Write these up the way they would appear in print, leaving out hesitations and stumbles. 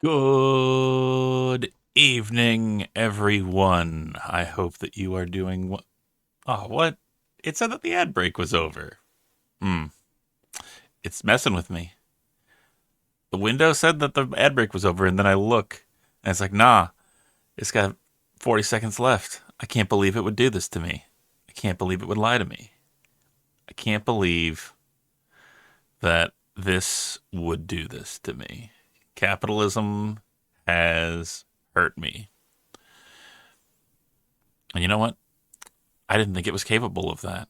Good evening, everyone. I hope that you are doing well. Oh, what? It said that the ad break was over. Hmm. It's messing with me. The window said that the ad break was over, and then I look, and it's like, nah, it's got 40 seconds left. I can't believe it would do this to me. I can't believe it would lie to me. I can't believe that this would do this to me. Capitalism has hurt me. And you know what? I didn't think it was capable of that,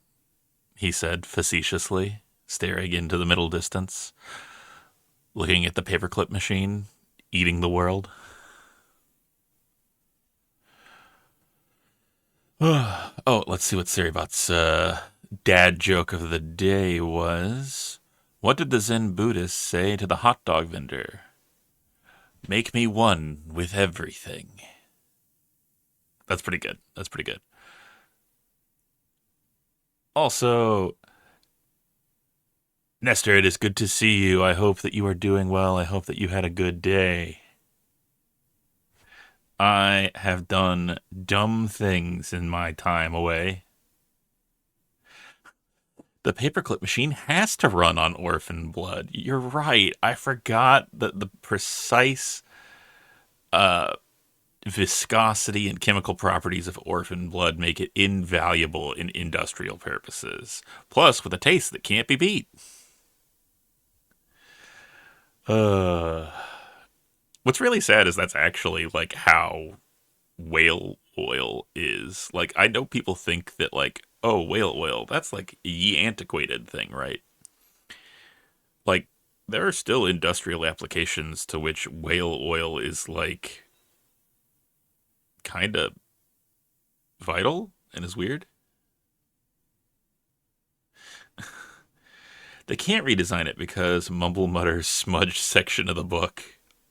he said facetiously, staring into the middle distance, looking at the paperclip machine, eating the world. Oh, let's see what Saribot's dad joke of the day was. What did the Zen Buddhist say to the hot dog vendor? Make me one with everything. That's pretty good. That's pretty good. Also, Nestor, it is good to see you. I hope that you are doing well. I hope that you had a good day. I have done dumb things in my time away. The paperclip machine has to run on orphan blood. You're right. I forgot that the precise uh, viscosity and chemical properties of orphan blood make it invaluable in industrial purposes. Plus, with a taste that can't be beat. Uh, what's really sad is that's actually like how whale oil is. Like, I know people think that, like, oh, whale oil, that's like a ye antiquated thing, right? Like, there are still industrial applications to which whale oil is, like, kind of vital and is weird. They can't redesign it because Mumble Mutter's smudged section of the book.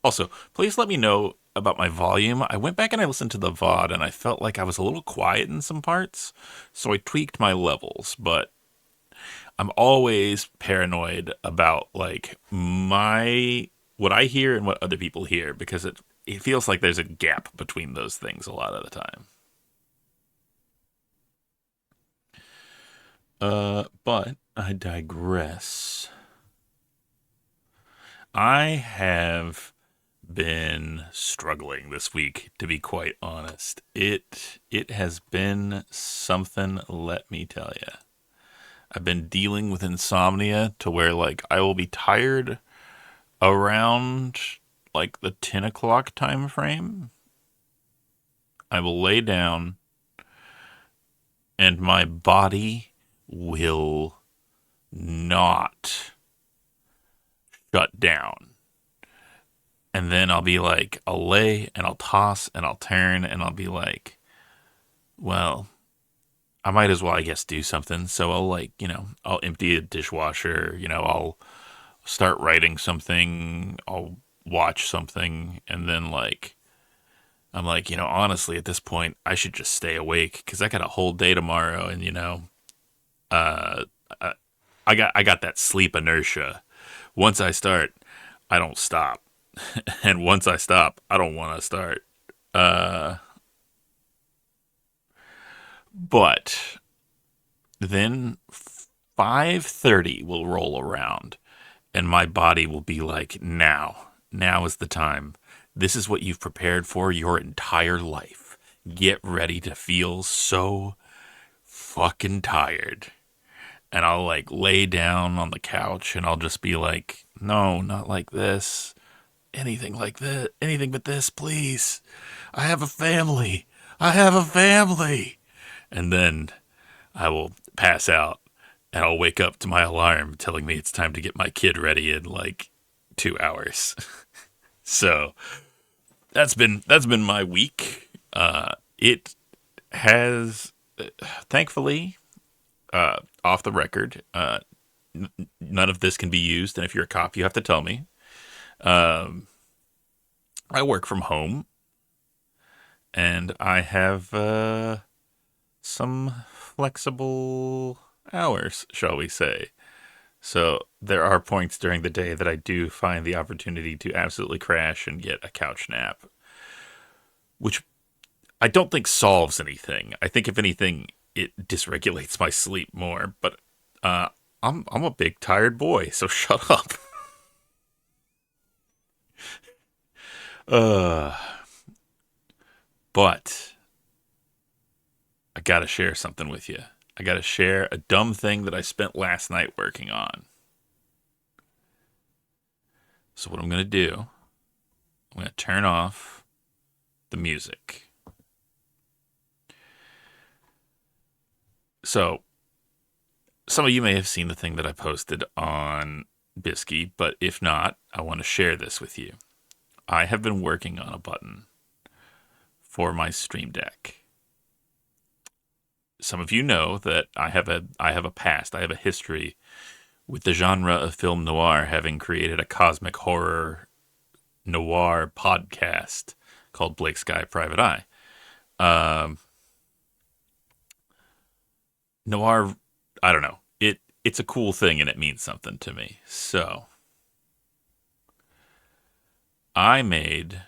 Also, please let me know about my volume. I went back and I listened to the VOD and I felt like I was a little quiet in some parts, so I tweaked my levels, but I'm always paranoid about like my what I hear and what other people hear because it feels like there's a gap between those things a lot of the time. But I digress. I have been struggling this week, to be quite honest. It has been something, let me tell you. I've been dealing with insomnia to where like I will be tired around like the 10 o'clock time frame. I will lay down and my body will not shut down. And then I'll be like, I'll lay and I'll toss and I'll turn and I'll be like, well, I might as well, I guess, do something. So I'll like, I'll empty a dishwasher, I'll start writing something, I'll watch something, and then like, I'm like, honestly, at this point, I should just stay awake because I got a whole day tomorrow, and uh, I, I got that sleep inertia. Once I start, I don't stop, and once I stop, I don't want to start. Uh, but then 5:30 will roll around, and my body will be like, now is the time. This is what you've prepared for your entire life. Get ready to feel so fucking tired. And I'll like lay down on the couch and I'll just be like, no, not like this. Anything like this. Anything but this, please. I have a family. I have a family. And then I will pass out and I'll wake up to my alarm telling me it's time to get my kid ready in like 2 hours. So that's been my week. It has thankfully off the record. None of this can be used, and if you're a cop, you have to tell me. Um, I work from home, and I have some flexible hours, shall we say? So there are points during the day that I do find the opportunity to absolutely crash and get a couch nap, which I don't think solves anything. I think if anything, it dysregulates my sleep more. But uh, I'm a big tired boy, so shut up. Uh, but I gotta share something with you. I gotta share a dumb thing that I spent last night working on. So what I'm gonna do, I'm gonna turn off the music. So some of you may have seen the thing that I posted on Bisky, but if not, I want to share this with you. I have been working on a button for my Stream Deck. Some of you know that I have a past, I have a history with the genre of film noir, having created a cosmic horror noir podcast called Blake Sky Private Eye. Um, Noir, I don't know. It's a cool thing and it means something to me. So I made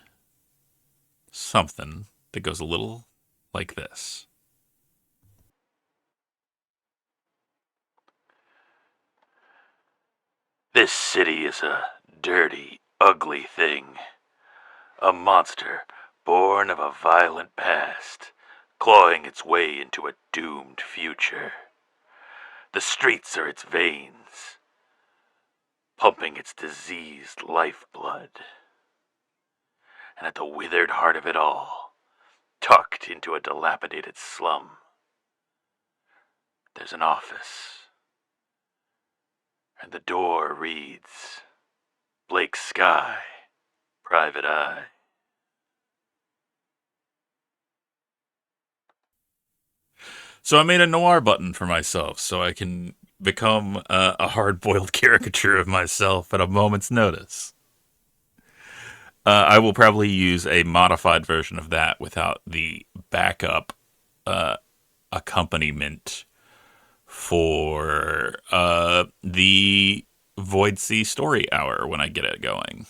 something that goes a little like this. This city is a dirty, ugly thing. A monster born of a violent past, clawing its way into a doomed future. The streets are its veins, pumping its diseased lifeblood. And at the withered heart of it all, tucked into a dilapidated slum, there's an office. And the door reads, Blake Sky, Private Eye. So I made a noir button for myself so I can become a hard boiled caricature of myself at a moment's notice. I will probably use a modified version of that without the backup uh, accompaniment for the Void Sea Story Hour when I get it going.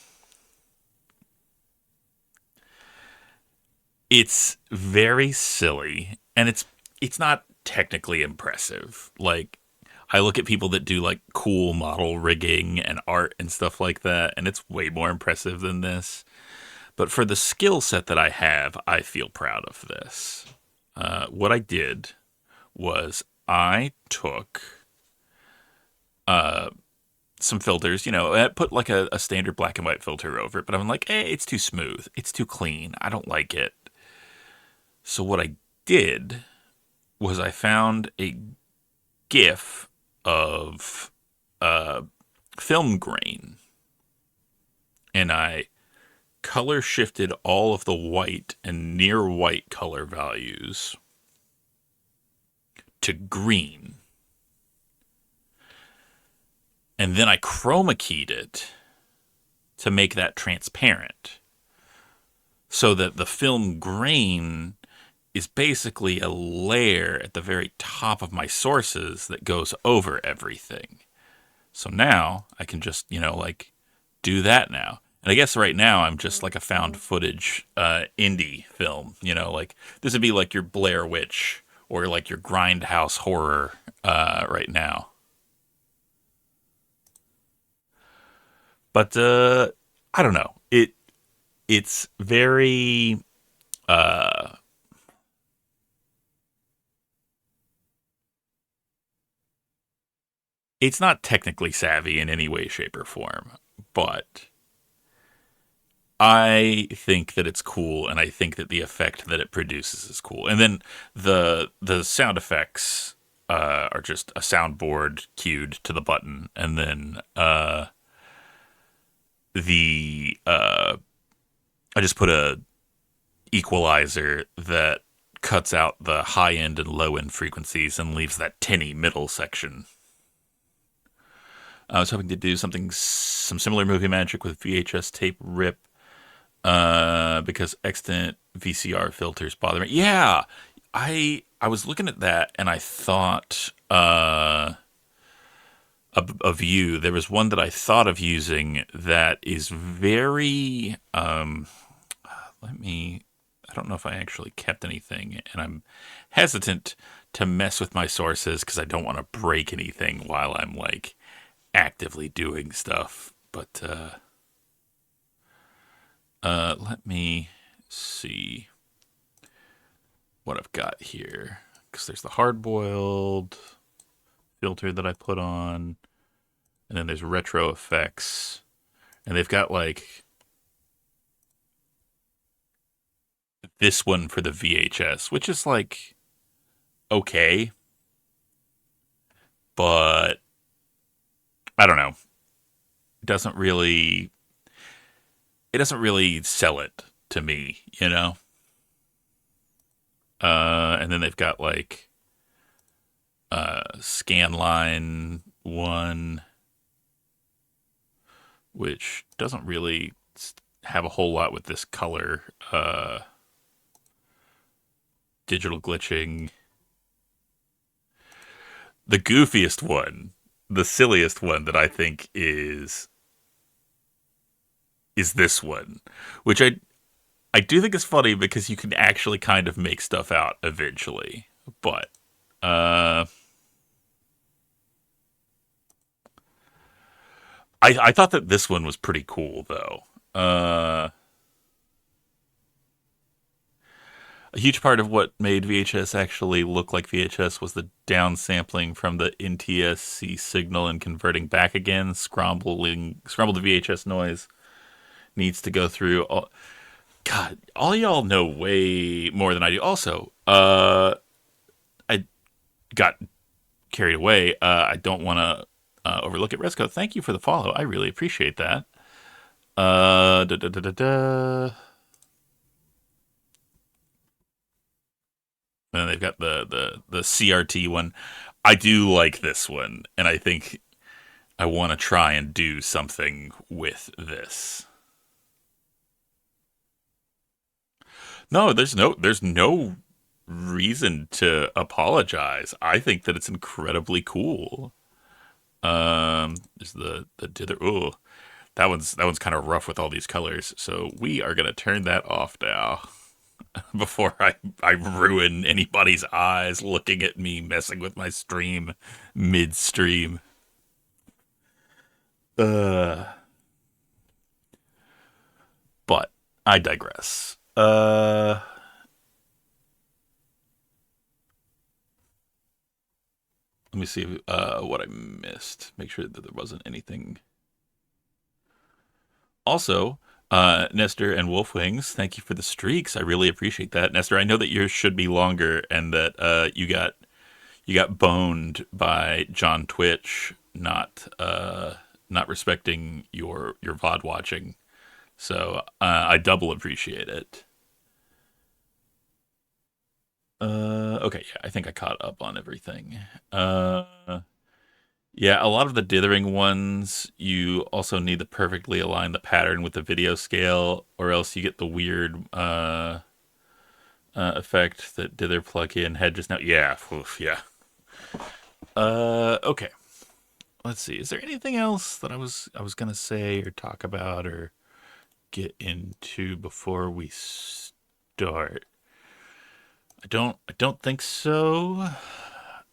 It's very silly, and it's not technically impressive. Like, I look at people that do like cool model rigging and art and stuff like that, and it's way more impressive than this. But for the skill set that I have, I feel proud of this. What I did was I took some filters, I put like a standard black and white filter over it, but I'm like, it's too smooth. It's too clean. I don't like it. So what I did was I found a GIF of uh, film grain, and I color shifted all of the white and near white color values to green. And then I chroma keyed it to make that transparent so that the film grain is basically a layer at the very top of my sources that goes over everything. So now I can just, like do that now. And I guess right now I'm just like a found footage indie film, like this would be like your Blair Witch or like your grindhouse horror right now. But I don't know. It's very uh it's not technically savvy in any way, shape, or form, but I think that it's cool, and I think that the effect that it produces is cool. And then the sound effects are just a soundboard cued to the button, and then the I just put a equalizer that cuts out the high end and low end frequencies and leaves that tinny middle section. I was hoping to do some similar movie magic with VHS tape rip, because extant VCR filters bother me. Yeah, I was looking at that and I thought a view. There was one that I thought of using that is very. Let me. I don't know if I actually kept anything, and I'm hesitant to mess with my sources because I don't want to break anything while I'm like actively doing stuff. But let me see what I've got here because there's the hard boiled filter that I put on, and then there's retro effects, and they've got like this one for the VHS, which is like okay, but I don't know. It doesn't really it doesn't really sell it to me, you know. And then they've got like Scanline one, which doesn't really have a whole lot with this color digital glitching. The goofiest one, the silliest one that I think is this one, which I do think is funny because you can actually kind of make stuff out eventually. But uh, I thought that this one was pretty cool though. A huge part of what made VHS actually look like VHS was the downsampling from the NTSC signal and converting back again. Scrambled the VHS noise needs to go through. God, all y'all know way more than I do. Also, I got carried away. I don't want to overlook it. Resco, thank you for the follow. I really appreciate that. Da, da, da, da, da. And they've got the CRT one. I do like this one, and I think I want to try and do something with this. No, there's no reason to apologize. I think that it's incredibly cool. There's the dither. Oh, that one's kind of rough with all these colors. So we are gonna turn that off now before I ruin anybody's eyes looking at me messing with my stream midstream. Uh, but I digress. Let me see what I missed. Make sure that there wasn't anything. Also, Nestor and Wolfwings, thank you for the streaks. I really appreciate that, Nestor. I know that yours should be longer, and that you got boned by John Twitch not respecting your VOD watching. So I double appreciate it. Okay, yeah, I think I caught up on everything. Yeah, a lot of the dithering ones, you also need to perfectly align the pattern with the video scale, or else you get the weird effect that dither plugin had just now. Yeah, oof, yeah. Okay. Let's see. Is there anything else that I was gonna say or talk about or get into before we start? I don't think so.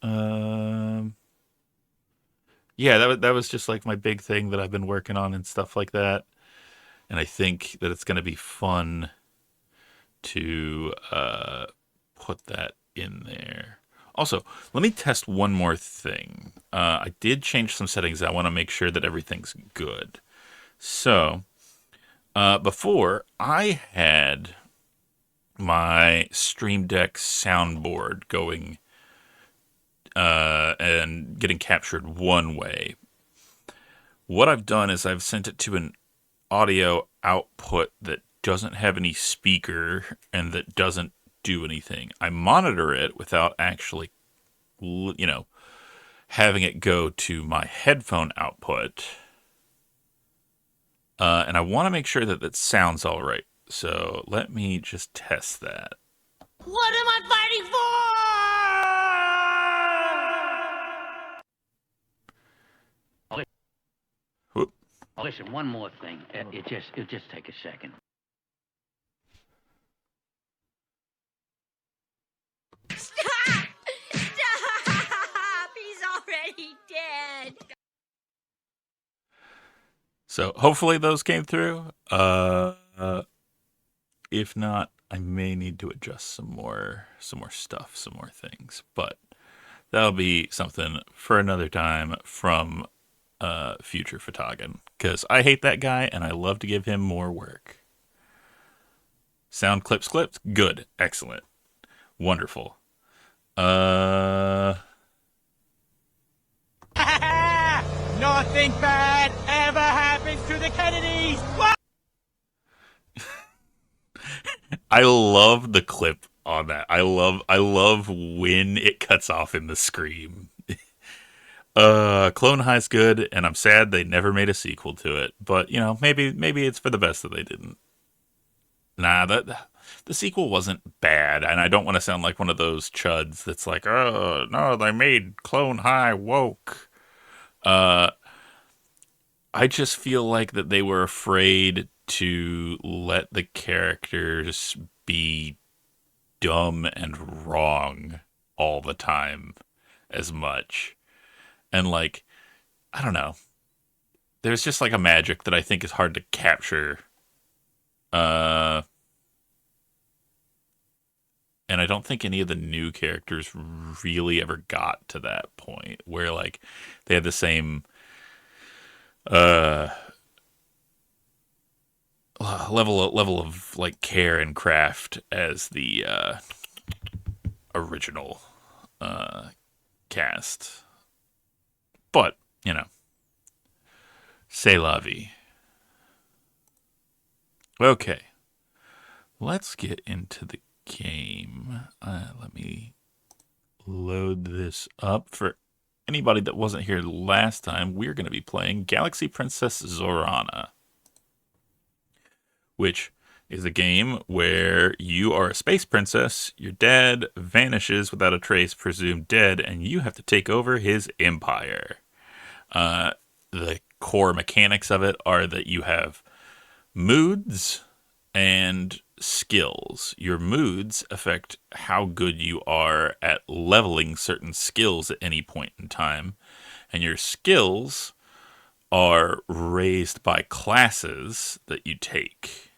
Um, yeah, that was just like my big thing that I've been working on and stuff like that. And I think that it's gonna be fun to put that in there. Also, let me test one more thing. I did change some settings. I want to make sure that everything's good. So, before I had my Stream Deck soundboard going and getting captured one way. What I've done is I've sent it to an audio output that doesn't have any speaker and that doesn't do anything. I monitor it without actually, having it go to my headphone output. And I want to make sure that that sounds all right. So let me just test that. What am I fighting for? Oh, listen, one more thing. It'll just take a second. Stop! Stop! He's already dead. So hopefully those came through. If not, I may need to adjust some more stuff, some more things. But that'll be something for another time from future Photogin, because I hate that guy and I love to give him more work. Sound clips clipped? Good. Excellent. Wonderful. Uh Nothing bad ever happens to the Kennedys. What? I love the clip on that. I love when it cuts off in the scream. Clone High's good, and I'm sad they never made a sequel to it. But maybe it's for the best that they didn't. Nah, the sequel wasn't bad, and I don't want to sound like one of those chuds that's like, oh no, they made Clone High woke. I just feel like that they were afraid to let the characters be dumb and wrong all the time as much. And like, I don't know. There's just like a magic that I think is hard to capture. Uh and I don't think any of the new characters really ever got to that point where like they had the same uh level of like care and craft as the original cast. But, c'est la vie. Okay, let's get into the game. Let me load this up. For anybody that wasn't here last time, we're going to be playing Galaxy Princess Zorana, which is a game where you are a space princess, your dad vanishes without a trace, presumed dead, and you have to take over his empire. The core mechanics of it are that you have moods and skills. Your moods affect how good you are at leveling certain skills at any point in time, and your skills are raised by classes that you take.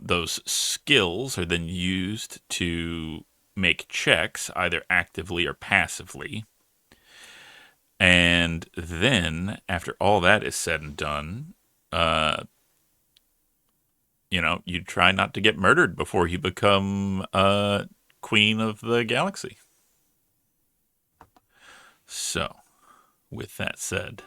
Those skills are then used to make checks, either actively or passively. And then, after all that is said and done, you try not to get murdered before you become queen of the galaxy. So, with that said,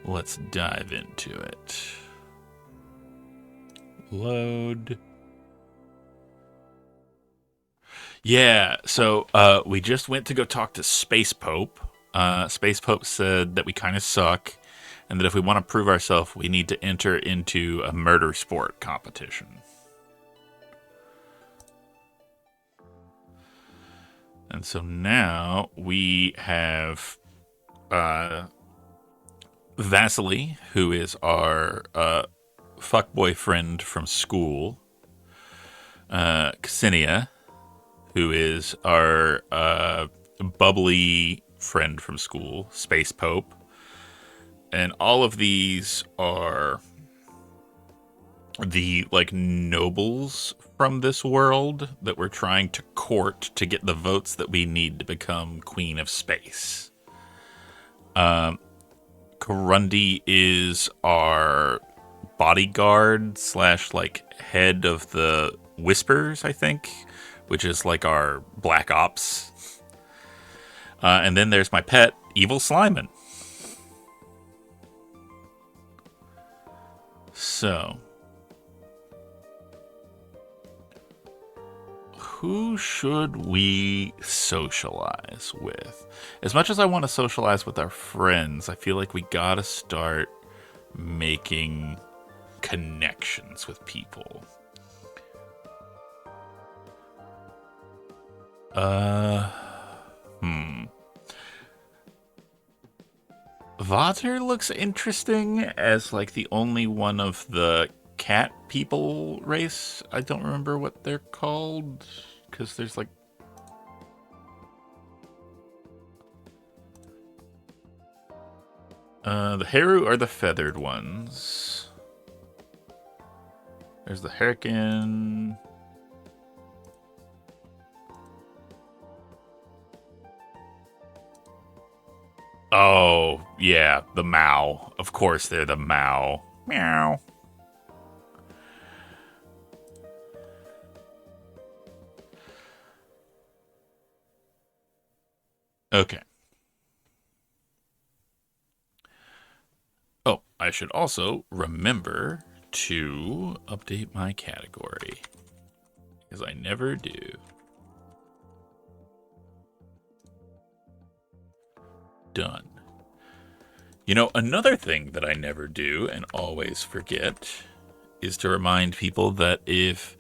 let's dive into it. Load. Yeah, so we just went to go talk to Space Pope. Space Pope said that we kind of suck, and that if we want to prove ourselves, we need to enter into a murder sport competition. And so now we have Vasily, who is our fuckboy friend from school, Ksenia, who is our bubbly friend from school, Space Pope. And all of these are the like nobles from this world that we're trying to court to get the votes that we need to become Queen of Space. Karundi is our bodyguard slash like head of the Whispers, I think, which is like our black ops. And then there's my pet, Evil Sliman. So, who should we socialize with? As much as I want to socialize with our friends, I feel like we gotta start making connections with people. Vater looks interesting as like the only one of the cat people race. I don't remember what they're called because there's like the Heru are the feathered ones. There's the Hurricane. Oh, yeah, the Mao. Of course they're the Mao. Meow. Okay. Oh, I should also remember to update my category. Because I never do. Done. You know, another thing that I never do and always forget is to remind people that if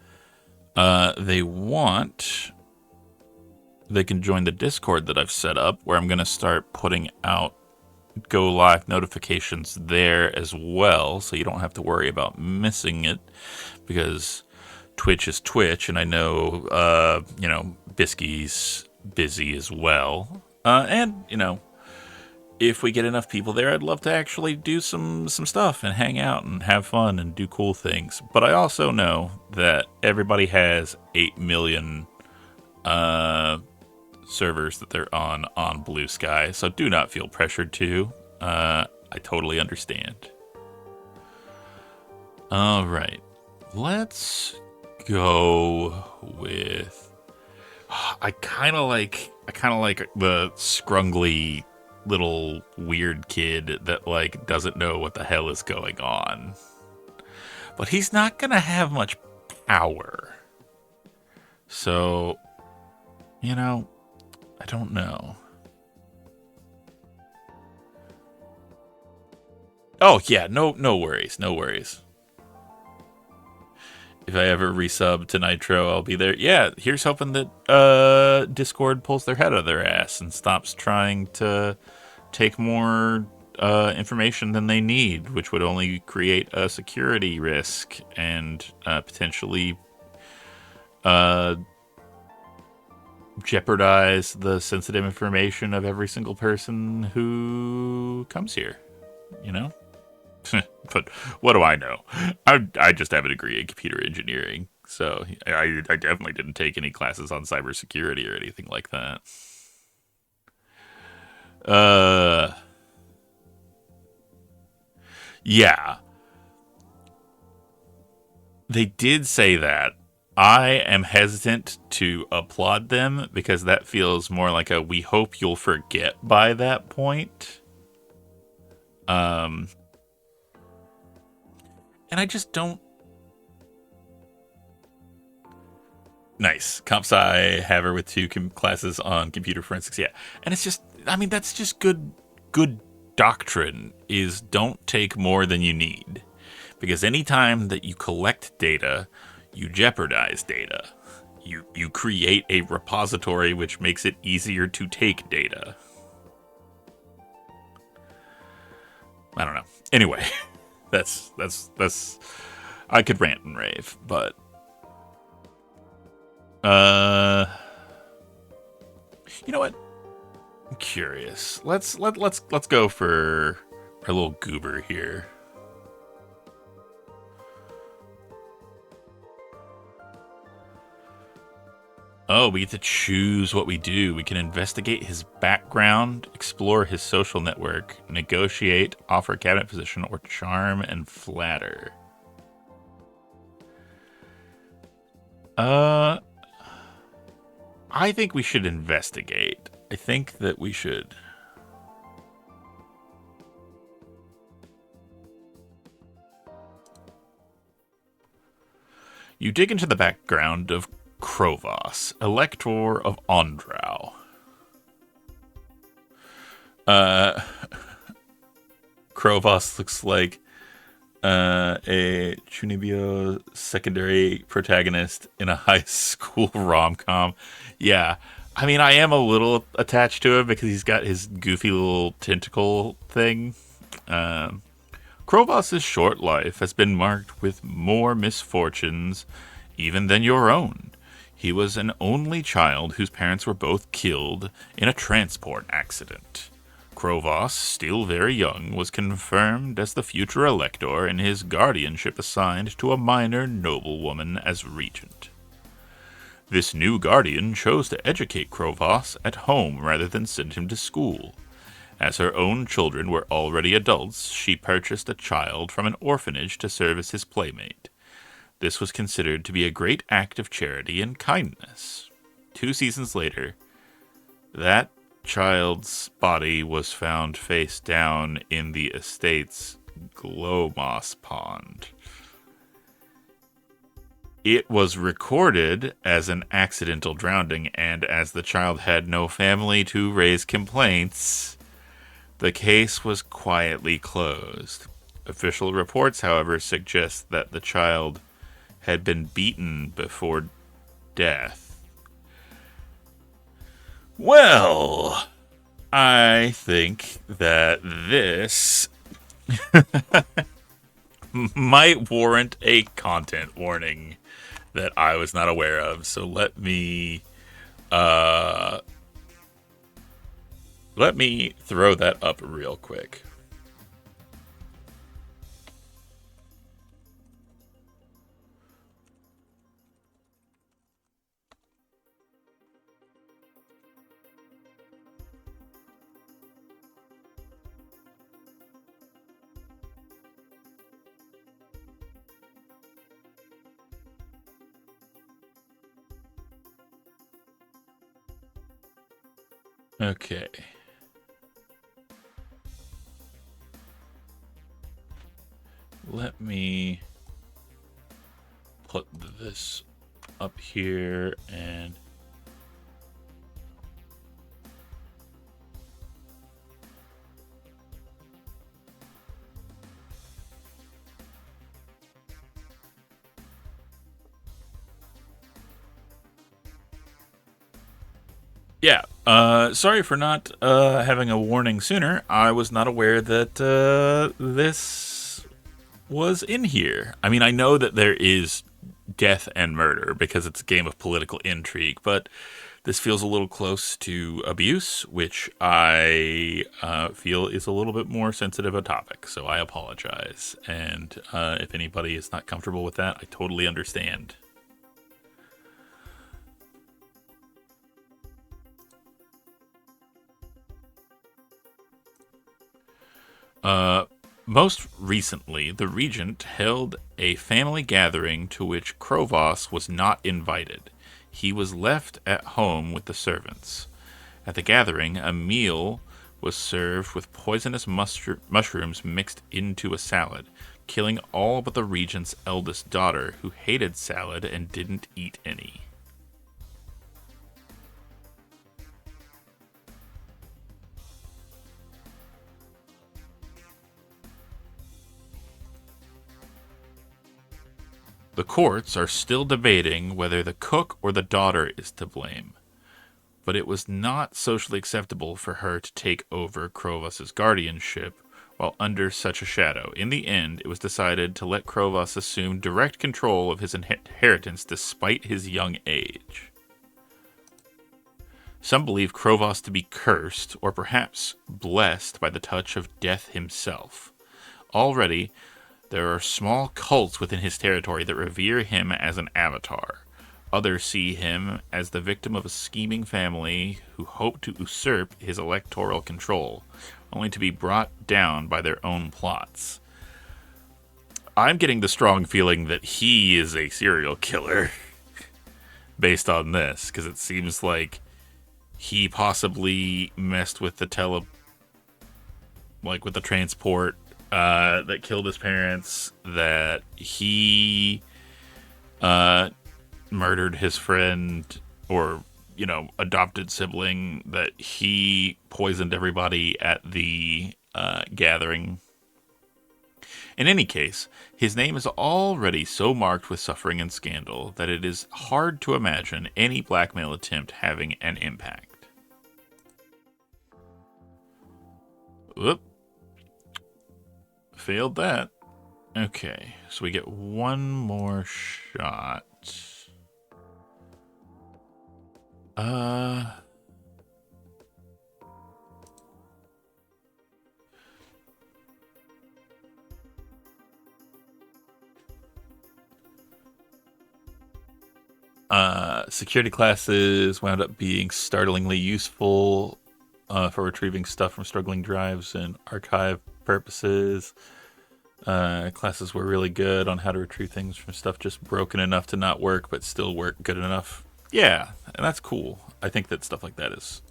they want, they can join the Discord that I've set up where I'm going to start putting out go live notifications there as well, so you don't have to worry about missing it because Twitch is Twitch, and I know, Bisky's busy as well. And, if we get enough people there, I'd love to actually do some stuff and hang out and have fun and do cool things. But I also know that everybody has 8 million servers that they're on Blue Sky, so do not feel pressured to. I totally understand. All right, let's go with. I kind of like the scrungly little weird kid that like doesn't know what the hell is going on, but he's not gonna have much power. So, I don't know. Oh yeah, no worries, no worries. If I ever resub to Nitro, I'll be there. Yeah, here's hoping that Discord pulls their head out of their ass and stops trying to take more information than they need, which would only create a security risk and potentially jeopardize the sensitive information of every single person who comes here, But what do I know? I just have a degree in computer engineering, so I definitely didn't take any classes on cybersecurity or anything like that. Yeah. They did say that. I am hesitant to applaud them because that feels more like a we hope you'll forget by that point. And I just don't. Nice. Comp Sci Haver with 2 classes on computer forensics. Yeah. And it's just, that's just good doctrine is don't take more than you need. Because anytime that you collect data, you jeopardize data. You create a repository which makes it easier to take data. I don't know. Anyway, that's I could rant and rave, but you know what? I'm curious. Let's go for our little goober here. Oh, we get to choose what we do. We can investigate his background, explore his social network, negotiate, offer a cabinet position, or charm and flatter. I think we should investigate. I think that we should. You dig into the background of Krovos, Elector of Ondrau. Krovos looks like a Chunibyo secondary protagonist in a high school rom-com. Yeah, I mean, I am a little attached to him because he's got his goofy little tentacle thing. Um, Krovos's short life has been marked with more misfortunes even than your own. He was an only child whose parents were both killed in a transport accident. Krovos, still very young, was confirmed as the future elector and his guardianship assigned to a minor noblewoman as regent. This new guardian chose to educate Krovos at home rather than send him to school. As her own children were already adults, she purchased a child from an orphanage to serve as his playmate. This was considered to be a great act of charity and kindness. 2 seasons later, that child's body was found face down in the estate's Glomos pond. It was recorded as an accidental drowning, and as the child had no family to raise complaints, the case was quietly closed. Official reports, however, suggest that the child had been beaten before death. Well, I think that this might warrant a content warning that I was not aware of. So uh let me throw that up real quick. Okay. Let me put this up here and yeah. Sorry for not having a warning sooner. I was not aware that this was in here. I mean, I know that there is death and murder because it's a game of political intrigue, but this feels a little close to abuse, which I feel is a little bit more sensitive a topic. So I apologize. And if anybody is not comfortable with that, I totally understand. Most recently, the regent held a family gathering to which Krovos was not invited. He was left at home with the servants. At the gathering, a meal was served with poisonous mushrooms mixed into a salad, killing all but the regent's eldest daughter, who hated salad and didn't eat any. The courts are still debating whether the cook or the daughter is to blame, but it was not socially acceptable for her to take over Krovos's guardianship while under such a shadow. In the end, it was decided to let Krovos assume direct control of his inheritance despite his young age. Some believe Krovos to be cursed or perhaps blessed by the touch of death himself. Already, there are small cults within his territory that revere him as an avatar. Others see him as the victim of a scheming family who hope to usurp his electoral control, only to be brought down by their own plots. I'm getting the strong feeling that he is a serial killer based on this, because it seems like he possibly messed with the with the transport that killed his parents, that he murdered his friend or, adopted sibling, that he poisoned everybody at the gathering. In any case, his name is already so marked with suffering and scandal that it is hard to imagine any blackmail attempt having an impact. Whoop. Failed that. Okay, so we get one more shot. Security classes wound up being startlingly useful for retrieving stuff from struggling drives and archive purposes. Classes were really good on how to retrieve things from stuff just broken enough to not work, but still work good enough. Yeah, and that's cool. I think that stuff like that is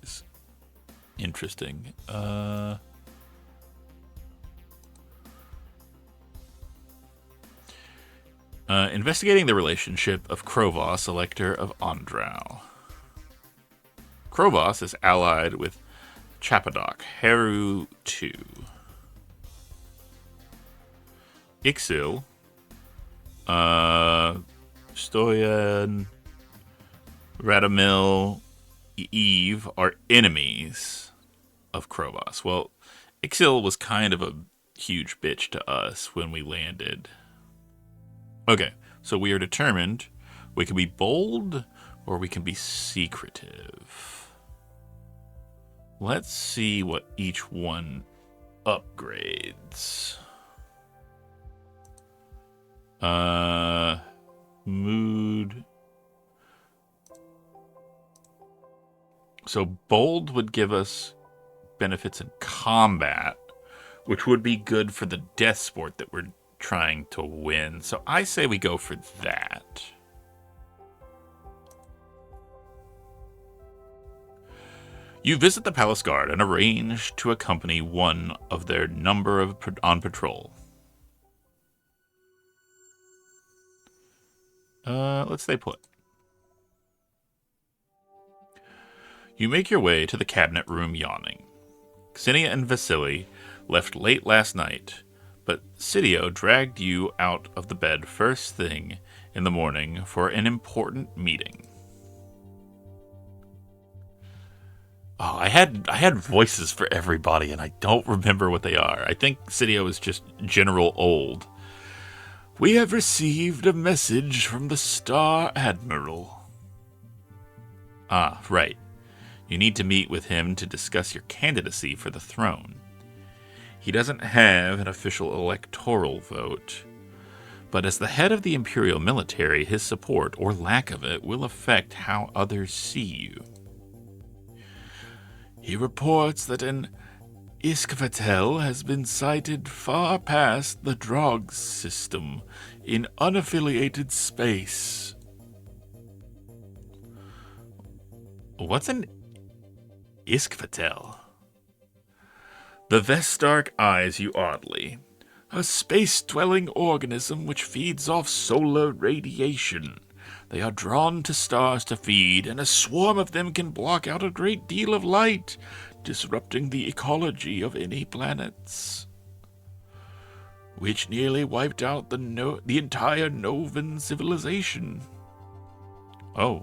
interesting. Investigating the relationship of Krovos, Elector of Ondrau. Krovos is allied with Chapadok, Heru II. Ixil, Stoyan, Radamil, Eve are enemies of Krovos. Well, Ixil was kind of a huge bitch to us when we landed. Okay, so we are determined we can be bold or we can be secretive. Let's see what each one upgrades. Mood. So bold would give us benefits in combat, which would be good for the death sport that we're trying to win. So I say we go for that. You visit the palace guard and arrange to accompany one of their number of on patrol. Let's stay put. You make your way to the cabinet room yawning. Xenia and Vasily left late last night, but Sidio dragged you out of the bed first thing in the morning for an important meeting. Oh, I had voices for everybody, and I don't remember what they are. I think Sidio is just General Old. We have received a message from the Star Admiral. Ah, right. You need to meet with him to discuss your candidacy for the throne. He doesn't have an official electoral vote, but as the head of the Imperial military, his support, or lack of it, will affect how others see you. He reports that an Iskvatel has been sighted far past the Drogs system in unaffiliated space. What's an Iskvatel? The Vestark eyes you oddly. A space-dwelling organism which feeds off solar radiation. They are drawn to stars to feed, and a swarm of them can block out a great deal of light, disrupting the ecology of any planets. Which nearly wiped out the entire Novan civilization. Oh.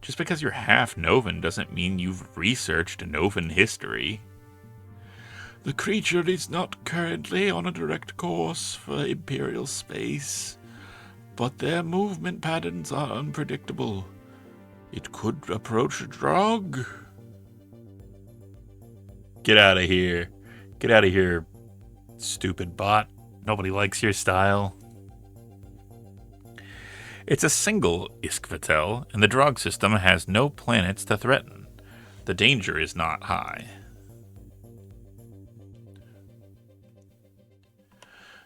Just because you're half Novan doesn't mean you've researched Novan history. The creature is not currently on a direct course for Imperial space, but their movement patterns are unpredictable. It could approach a drug. Get out of here. Get out of here, stupid bot. Nobody likes your style. It's a single Iskvatel, and the drug system has no planets to threaten. The danger is not high.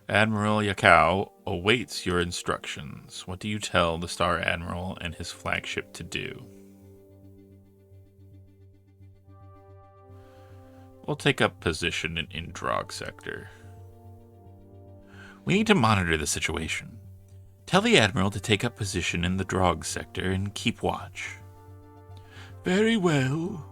Admiral Yakao awaits your instructions. What do you tell the Star Admiral and his flagship to do? We'll take up position in Drog sector. We need to monitor the situation. Tell the Admiral to take up position in the Drog sector and keep watch. Very well.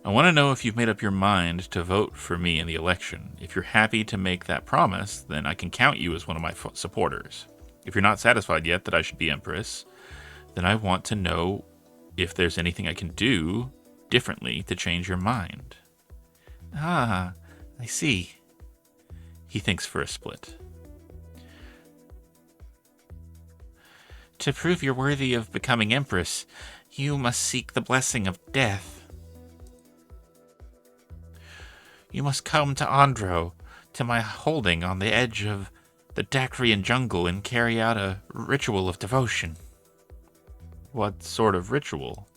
I want to know if you've made up your mind to vote for me in the election. If you're happy to make that promise, then I can count you as one of my supporters. If you're not satisfied yet that I should be Empress, then I want to know if there's anything I can do differently to change your mind. Ah, I see. He thinks for a split. To prove you're worthy of becoming Empress, you must seek the blessing of death. You must come to Andro, to my holding on the edge of the Dacrian jungle, and carry out a ritual of devotion. What sort of ritual?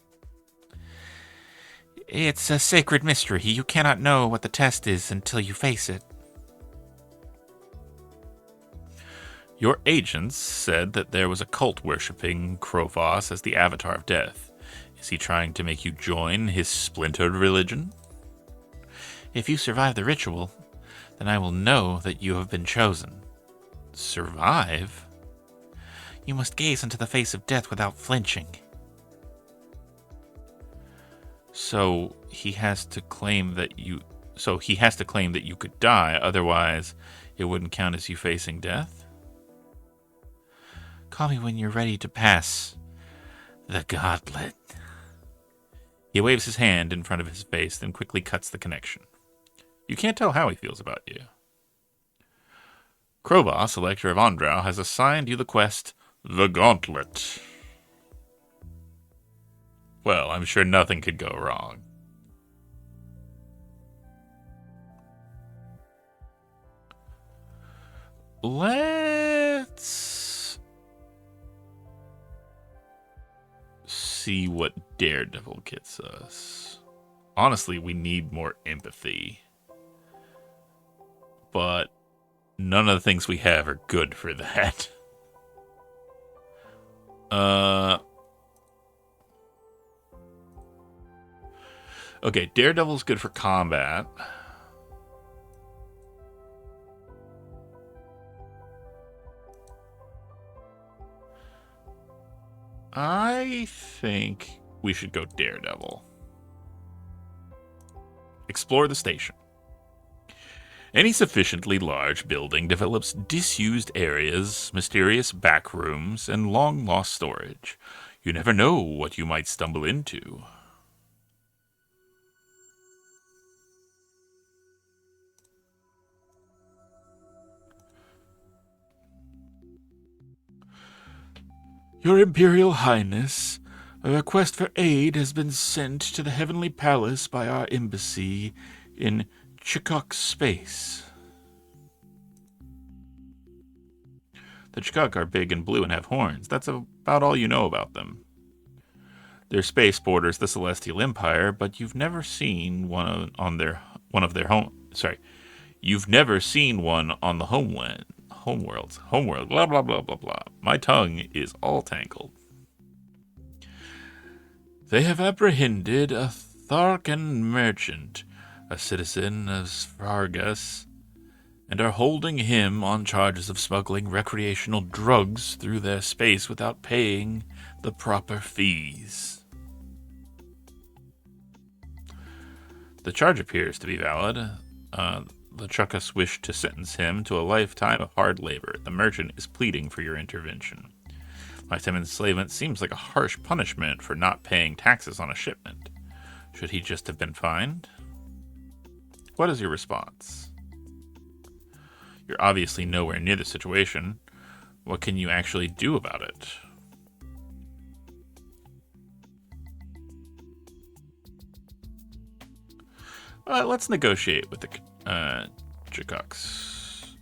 It's a sacred mystery. You cannot know what the test is until you face it. Your agents said that there was a cult worshipping Krovos as the avatar of death. Is he trying to make you join his splintered religion? If you survive the ritual, then I will know that you have been chosen. Survive? You must gaze into the face of death without flinching. So he has to claim that you could die, otherwise it wouldn't count as you facing death? Call me when you're ready to pass the gauntlet. He waves his hand in front of his face, then quickly cuts the connection. You can't tell how he feels about you. Krobos, Elector of Andrau, has assigned you the quest, The Gauntlet. Well, I'm sure nothing could go wrong. Let's see what Daredevil gets us. Honestly, we need more empathy. But none of the things we have are good for that. Okay, Daredevil's good for combat. I think we should go Daredevil. Explore the station. Any sufficiently large building develops disused areas, mysterious back rooms, and long-lost storage. You never know what you might stumble into. Your Imperial Highness, a request for aid has been sent to the Heavenly Palace by our embassy in Chikok space. The Chikok are big and blue and have horns. That's about all you know about them. Their space borders the Celestial Empire, but you've never seen one on their home. Sorry, you've never seen one on the homeworld. Blah blah blah blah blah. My tongue is all tangled. They have apprehended a Tharkan merchant, a citizen of Svargas, and are holding him on charges of smuggling recreational drugs through their space without paying the proper fees. The charge appears to be valid. The Chuckus wish to sentence him to a lifetime of hard labor. The merchant is pleading for your intervention. Lifetime enslavement seems like a harsh punishment for not paying taxes on a shipment. Should he just have been fined? What is your response? You're obviously nowhere near the situation. What can you actually do about it? Let's negotiate with the Chikuks.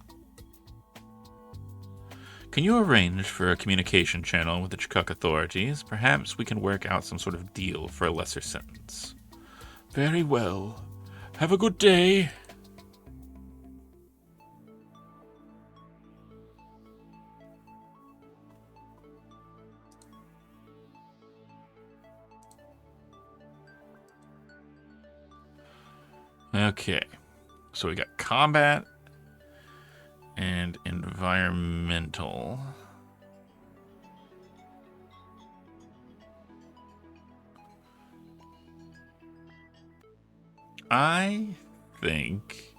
Can you arrange for a communication channel with the Chikuk authorities? Perhaps we can work out some sort of deal for a lesser sentence. Very well. Have a good day. Okay, so we got combat and environmental. I think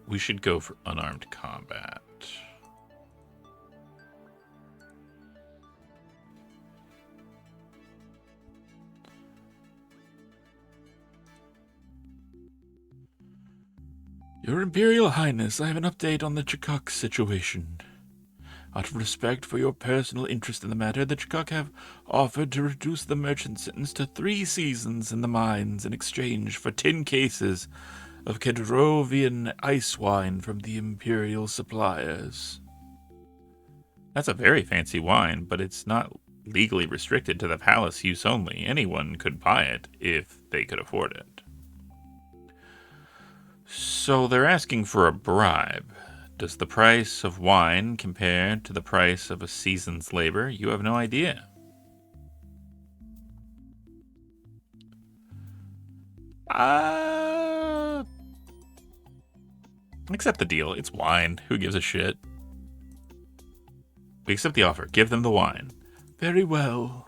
we should go for unarmed combat. Your Imperial Highness, I have an update on the Chakuk situation. Out of respect for your personal interest in the matter, the Chakuk have offered to reduce the merchant sentence to 3 seasons in the mines in exchange for 10 cases of Kedrovian ice wine from the Imperial suppliers. That's a very fancy wine, but it's not legally restricted to the palace use only. Anyone could buy it if they could afford it. So they're asking for a bribe. Does the price of wine compare to the price of a season's labor? You have no idea. Accept the deal. It's wine. Who gives a shit? We accept the offer. Give them the wine. Very well.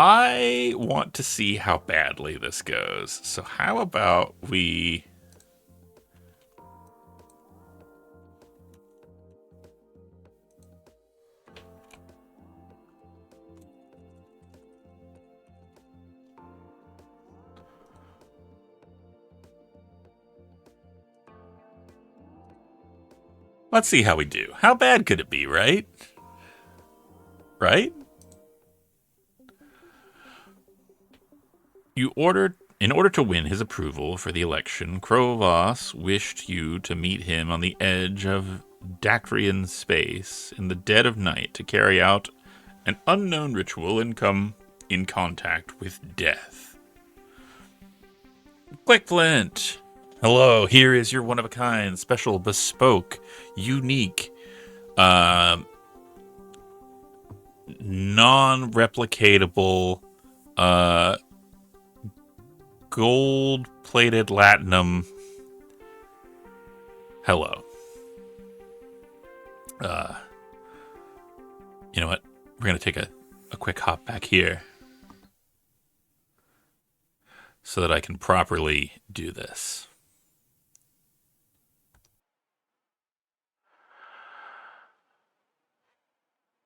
I want to see how badly this goes. So how about we... Let's see how we do. How bad could it be, right? Right? In order to win his approval for the election, Krovos wished you to meet him on the edge of Dactrian space in the dead of night to carry out an unknown ritual and come in contact with death. Quick Flint! Hello, here is your one-of-a-kind, special, bespoke, unique, non-replicatable, gold-plated latinum. Hello. You know what? We're going to take a quick hop back here so that I can properly do this.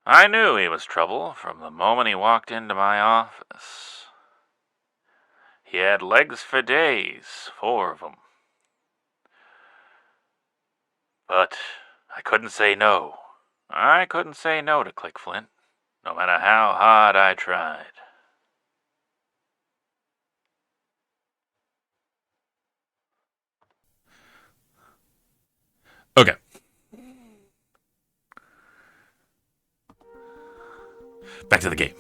I knew he was trouble from the moment he walked into my office. He had legs for days, 4 of them. But I couldn't say no. I couldn't say no to Click Flint, no matter how hard I tried. Okay. Back to the game.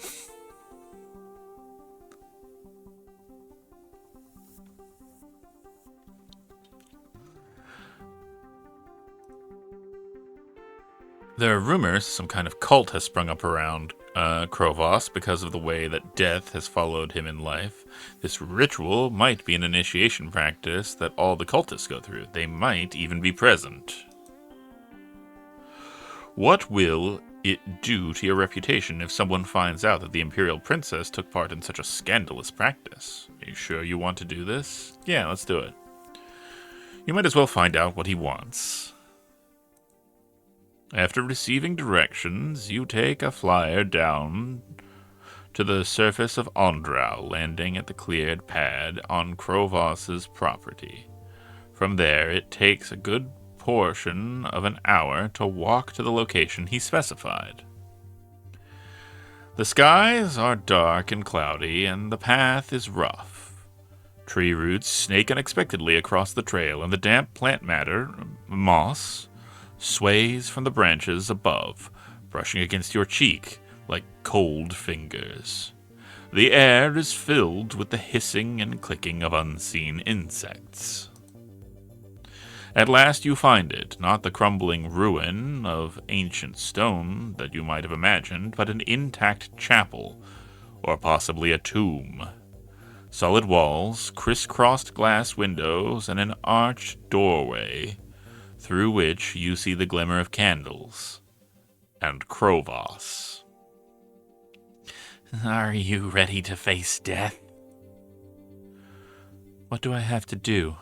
There are rumors some kind of cult has sprung up around Krovos because of the way that death has followed him in life. This ritual might be an initiation practice that all the cultists go through. They might even be present. What will it do to your reputation if someone finds out that the Imperial Princess took part in such a scandalous practice? Are you sure you want to do this? Yeah, let's do it. You might as well find out what he wants. After receiving directions, you take a flyer down to the surface of Ondrau, landing at the cleared pad on Krovos's property. From there, it takes a good portion of an hour to walk to the location he specified. The skies are dark and cloudy, and the path is rough. Tree roots snake unexpectedly across the trail, and the damp plant matter, moss, sways from the branches above, brushing against your cheek like cold fingers. The air is filled with the hissing and clicking of unseen insects. At last you find it, not the crumbling ruin of ancient stone that you might have imagined, but an intact chapel, or possibly a tomb. Solid walls, crisscrossed glass windows, and an arched doorway through which you see the glimmer of candles and Krovos. Are you ready to face death? What do I have to do?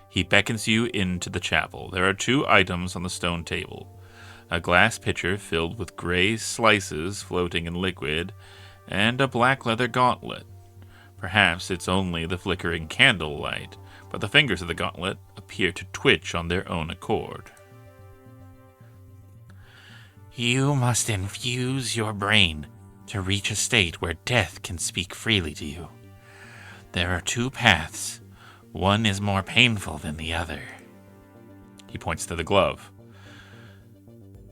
He beckons you into the chapel. There are 2 items on the stone table. A glass pitcher filled with gray slices floating in liquid, and a black leather gauntlet. Perhaps it's only the flickering candlelight, but the fingers of the gauntlet appear to twitch on their own accord. You must infuse your brain to reach a state where death can speak freely to you. There are 2 paths. One is more painful than the other. He points to the glove.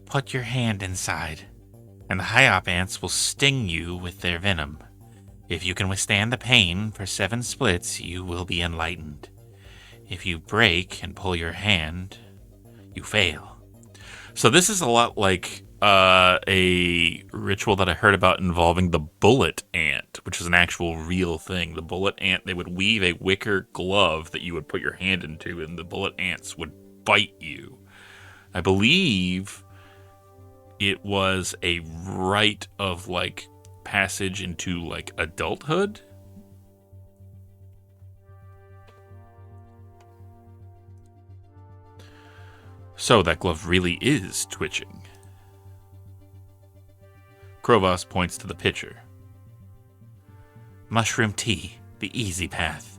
Put your hand inside, and the Hyop ants will sting you with their venom. If you can withstand the pain for 7 splits, you will be enlightened. If you break and pull your hand, you fail. So this is a lot like a ritual that I heard about involving the bullet ant, which is an actual real thing. The bullet ant, they would weave a wicker glove that you would put your hand into, and the bullet ants would bite you. I believe it was a rite of, like, passage into, like, adulthood. So that glove really is twitching. Krovos points to the pitcher. Mushroom tea, the easy path.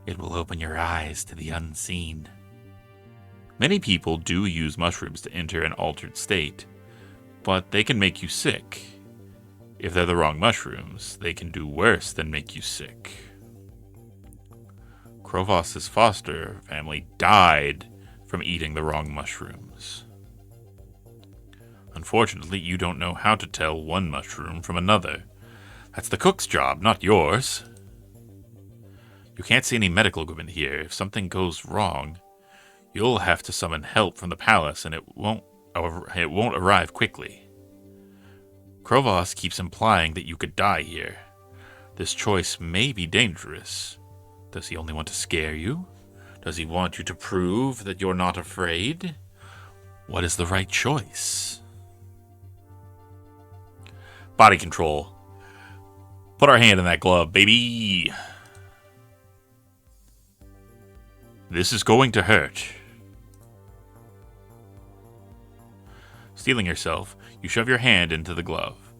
It will open your eyes to the unseen. Many people do use mushrooms to enter an altered state, but they can make you sick. If they're the wrong mushrooms, they can do worse than make you sick. Krovos' foster family died from eating the wrong mushrooms. Unfortunately, you don't know how to tell one mushroom from another. That's the cook's job, not yours. You can't see any medical equipment here. If something goes wrong, you'll have to summon help from the palace, and it won't arrive quickly. Krovos keeps implying that you could die here. This choice may be dangerous. Does he only want to scare you? Does he want you to prove that you're not afraid? What is the right choice? Body control. Put our hand in that glove, baby. This is going to hurt. Steeling yourself, you shove your hand into the glove.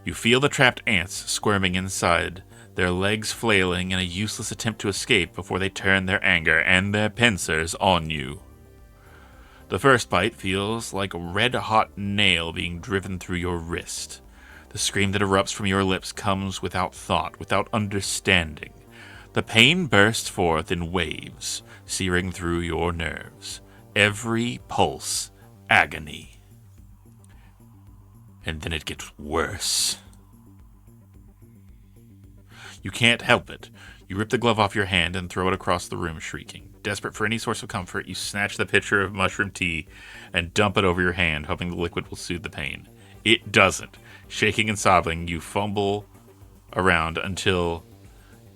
You feel the trapped ants squirming inside, their legs flailing in a useless attempt to escape before they turn their anger and their pincers on you. The first bite feels like a red-hot nail being driven through your wrist. The scream that erupts from your lips comes without thought, without understanding. The pain bursts forth in waves, searing through your nerves. Every pulse, agony. And then it gets worse. You can't help it. You rip the glove off your hand and throw it across the room, shrieking. Desperate for any source of comfort, you snatch the pitcher of mushroom tea and dump it over your hand, hoping the liquid will soothe the pain. It doesn't. Shaking and sobbing, you fumble around until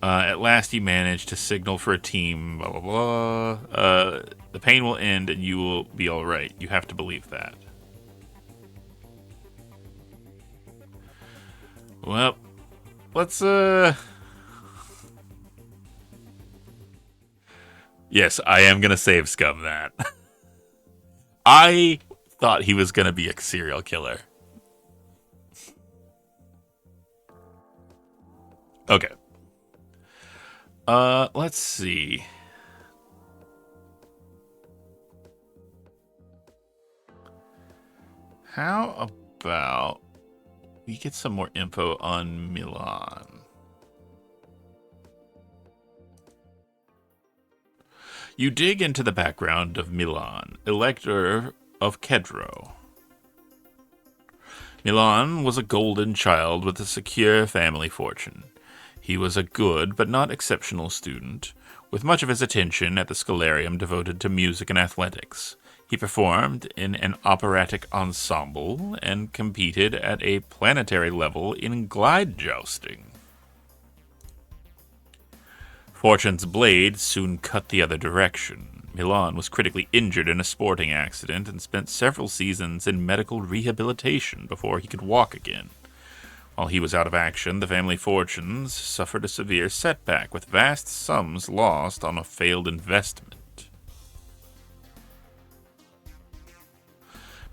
at last you manage to signal for a team, blah, blah, blah. The pain will end and you will be all right. You have to believe that. Well, let's, Yes, I am going to save Scum that. I thought he was going to be a serial killer. Okay. Let's see. How about we get some more info on Milan? You dig into the background of Milan, Elector of Kedro. Milan was a golden child with a secure family fortune. He was a good but not exceptional student, with much of his attention at the Scholarium devoted to music and athletics. He performed in an operatic ensemble and competed at a planetary level in glide jousting. Fortune's blade soon cut the other direction. Milan was critically injured in a sporting accident and spent several seasons in medical rehabilitation before he could walk again. While he was out of action, the family fortunes suffered a severe setback, with vast sums lost on a failed investment.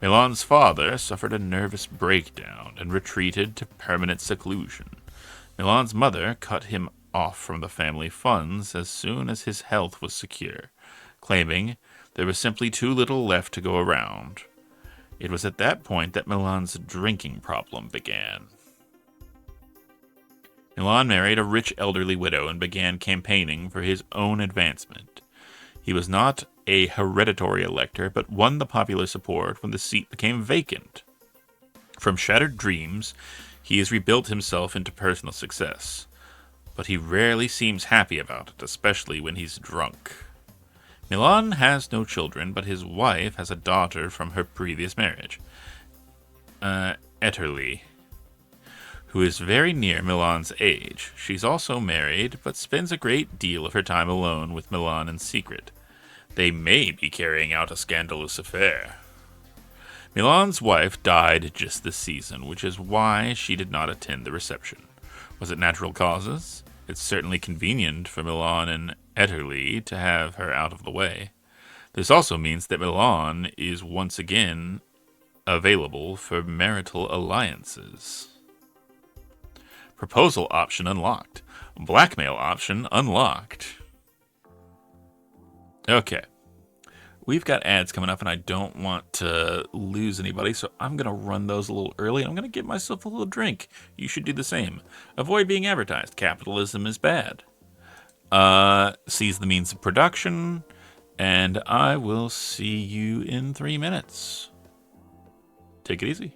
Milan's father suffered a nervous breakdown and retreated to permanent seclusion. Milan's mother cut him off from the family funds as soon as his health was secure, claiming there was simply too little left to go around. It was at that point that Milan's drinking problem began. Milan married a rich elderly widow and began campaigning for his own advancement. He was not a hereditary elector, but won the popular support when the seat became vacant. From shattered dreams, he has rebuilt himself into personal success, but he rarely seems happy about it, especially when he's drunk. Milan has no children, but his wife has a daughter from her previous marriage, Etterly, who is very near Milan's age. She's also married, but spends a great deal of her time alone with Milan in secret. They may be carrying out a scandalous affair. Milan's wife died just this season, which is why she did not attend the reception. Was it natural causes? It's certainly convenient for Milan and Etterly to have her out of the way. This also means that Milan is once again available for marital alliances. Proposal option unlocked. Blackmail option unlocked. Okay. We've got ads coming up, and I don't want to lose anybody, so I'm going to run those a little early, and I'm going to get myself a little drink. You should do the same. Avoid being advertised. Capitalism is bad. Seize the means of production, and I will see you in 3 minutes. Take it easy.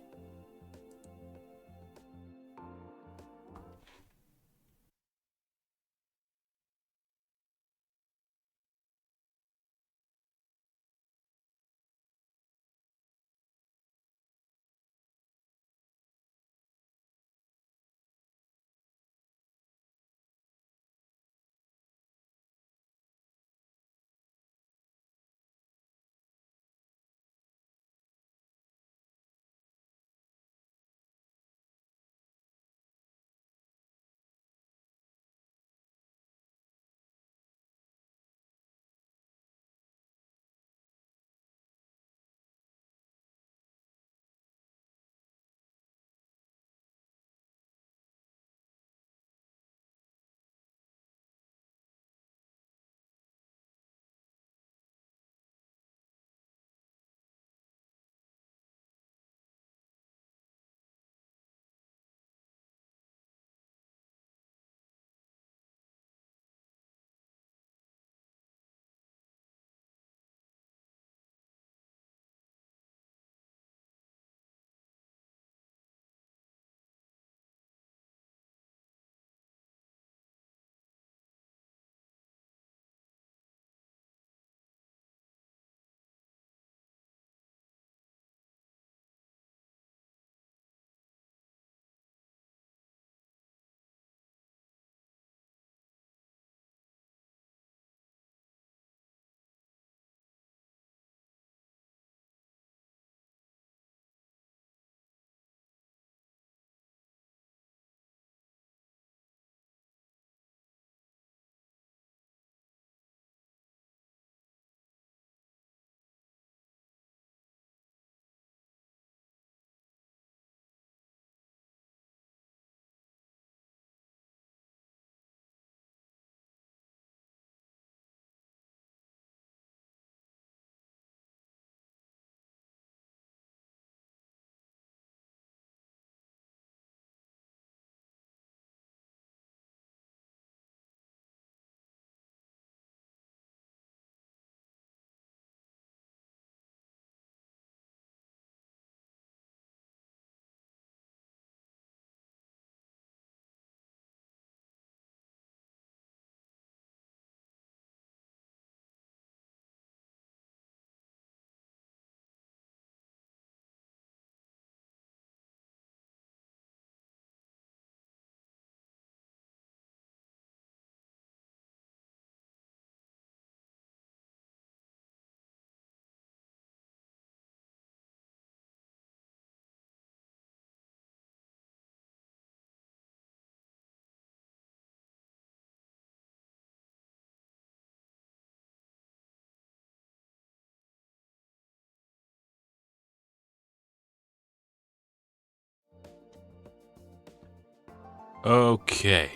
Okay,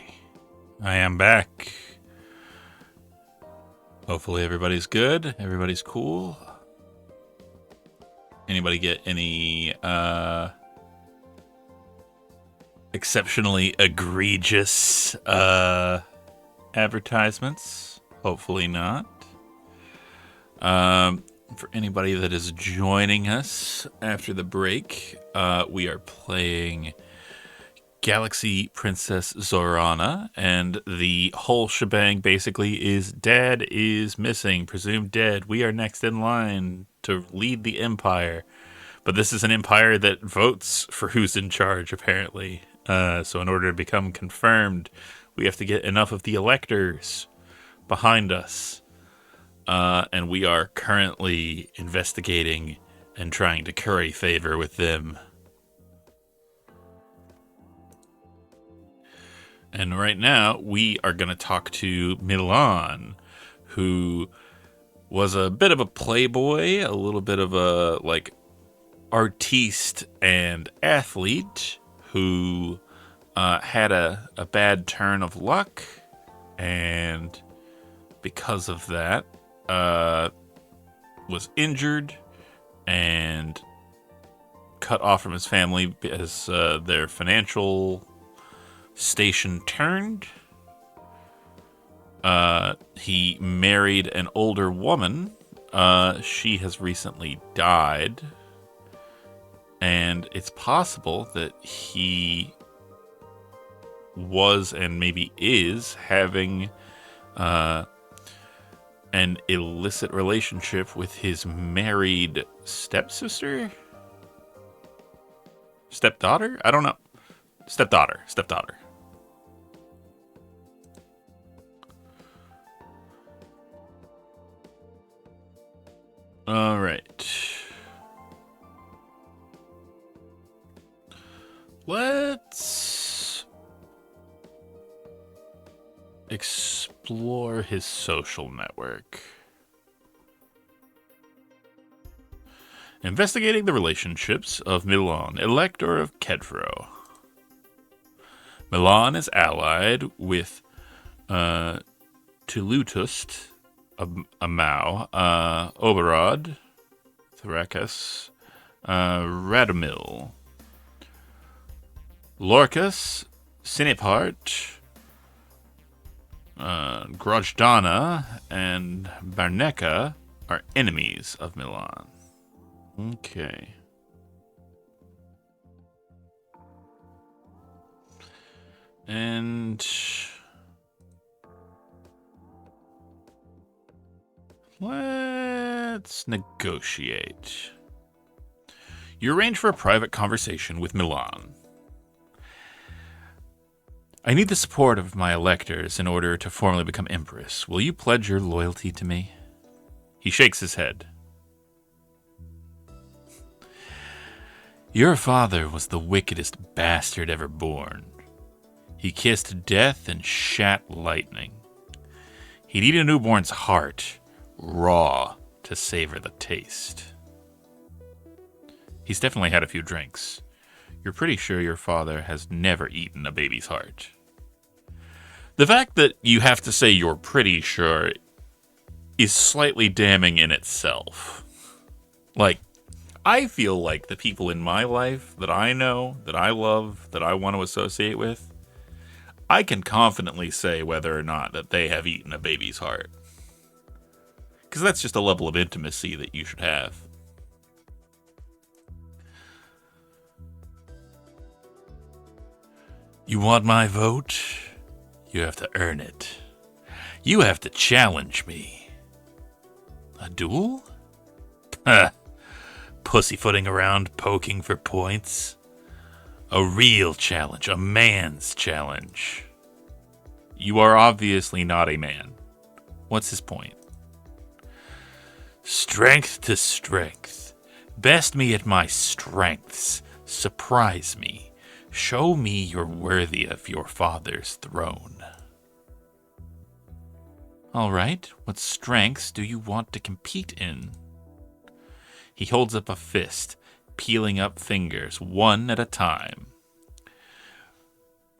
I am back. Hopefully everybody's good. Everybody's cool. Anybody get any exceptionally egregious advertisements? Hopefully not. For anybody that is joining us after the break, we are playing Galaxy Princess Zorana, and the whole shebang basically is Dad is missing, presumed dead. We are next in line to lead the Empire. But this is an empire that votes for who's in charge, apparently. So in order to become confirmed, we have to get enough of the electors behind us. And we are currently investigating and trying to curry favor with them. And right now, we are going to talk to Milan, who was a bit of a playboy, a little bit of a, artiste and athlete who had a bad turn of luck, and because of that, was injured and cut off from his family as their financial station turned. He married an older woman. She has recently died. And it's possible that he was and maybe is having an illicit relationship with his married stepsister? Stepdaughter? I don't know. Stepdaughter. All right. Let's explore his social network. Investigating the relationships of Milan, Elector of Kedfro. Milan is allied with Tulutust, Amau, Oberod, Thrakas, Radomil, Lorcas, Sinipart, Grojdana, and Barneca are enemies of Milan. Okay. And let's negotiate. You arrange for a private conversation with Milan. I need the support of my electors in order to formally become Empress. Will you pledge your loyalty to me? He shakes his head. Your father was the wickedest bastard ever born. He kissed death and shat lightning. He'd eat a newborn's heart, raw, to savor the taste. He's definitely had a few drinks. You're pretty sure your father has never eaten a baby's heart. The fact that you have to say you're pretty sure is slightly damning in itself. I feel like the people in my life that I know, that I love, that I want to associate with, I can confidently say whether or not that they have eaten a baby's heart. Because that's just a level of intimacy that you should have. You want my vote? You have to earn it. You have to challenge me. A duel? Pussyfooting around poking for points. A real challenge, a man's challenge. You are obviously not a man. What's his point? Strength to strength. Best me at my strengths. Surprise me. Show me you're worthy of your father's throne. All right, what strengths do you want to compete in? He holds up a fist, peeling up fingers, one at a time.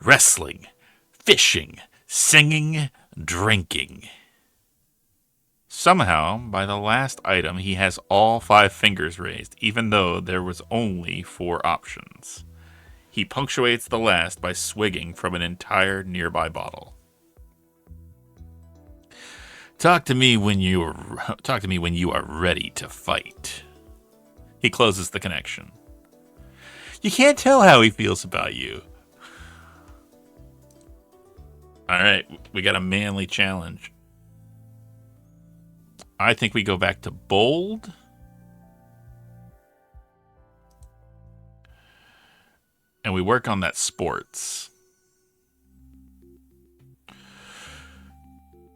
wrestling, fishing, singing, drinking. Somehow, by the last item, he has all 5 fingers raised, even though there was only 4 options. He punctuates the last by swigging from an entire nearby bottle. Talk to me when you are ready to fight. He closes the connection. You can't tell how he feels about you. All right, we got a manly challenge. I think we go back to bold. And we work on that sports.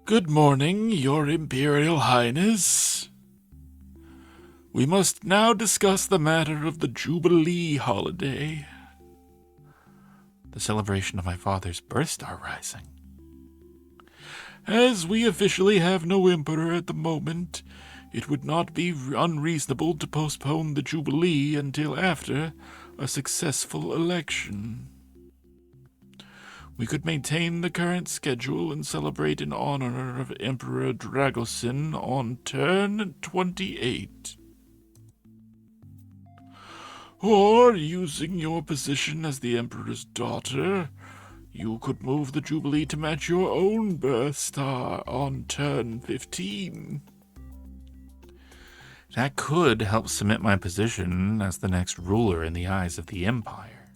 Good morning, Your Imperial Highness. We must now discuss the matter of the Jubilee holiday. The celebration of my father's birth star rising. As we officially have no emperor at the moment, it would not be unreasonable to postpone the Jubilee until after a successful election. We could maintain the current schedule and celebrate in honor of Emperor Dragosin on turn 28. Or, using your position as the Emperor's daughter, you could move the Jubilee to match your own birth star on turn 15. That could help cement my position as the next ruler in the eyes of the Empire.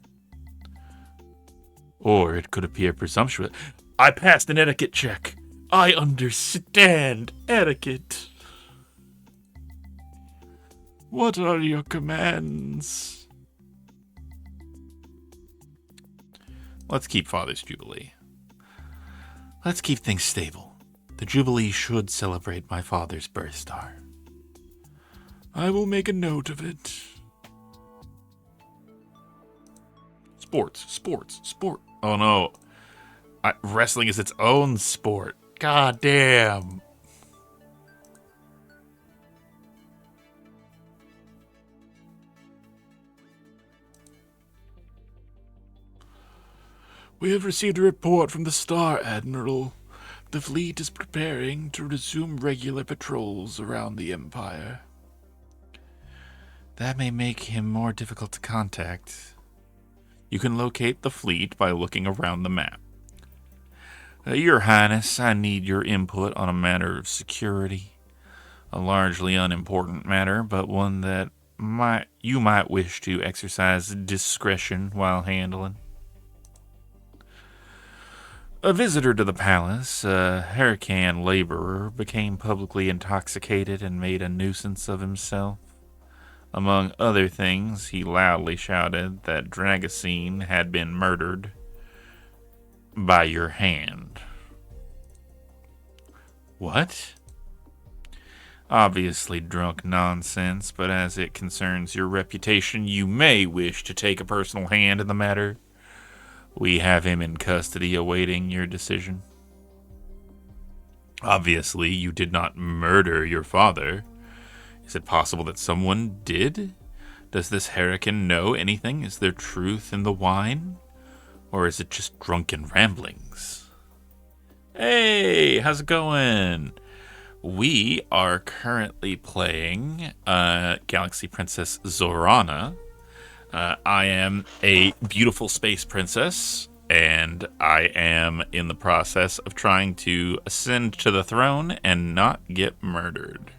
Or it could appear presumptuous. I passed an etiquette check. I understand etiquette. What are your commands? Let's keep Father's Jubilee. Let's keep things stable. The Jubilee should celebrate my father's birth star. I will make a note of it. Sport. Oh no. Wrestling is its own sport. God damn. We have received a report from the Star Admiral. The fleet is preparing to resume regular patrols around the Empire. That may make him more difficult to contact. You can locate the fleet by looking around the map. Your Highness, I need your input on a matter of security. A largely unimportant matter, but one that you might wish to exercise discretion while handling. A visitor to the palace, a hurricane laborer, became publicly intoxicated and made a nuisance of himself. Among other things, he loudly shouted that Dragosine had been murdered by your hand. What? Obviously drunk nonsense, but as it concerns your reputation, you may wish to take a personal hand in the matter. We have him in custody awaiting your decision. Obviously, you did not murder your father. Is it possible that someone did? Does this Hurricane know anything? Is there truth in the wine? Or is it just drunken ramblings? Hey, how's it going? We are currently playing Galaxy Princess Zorana. I am a beautiful space princess, and I am in the process of trying to ascend to the throne and not get murdered.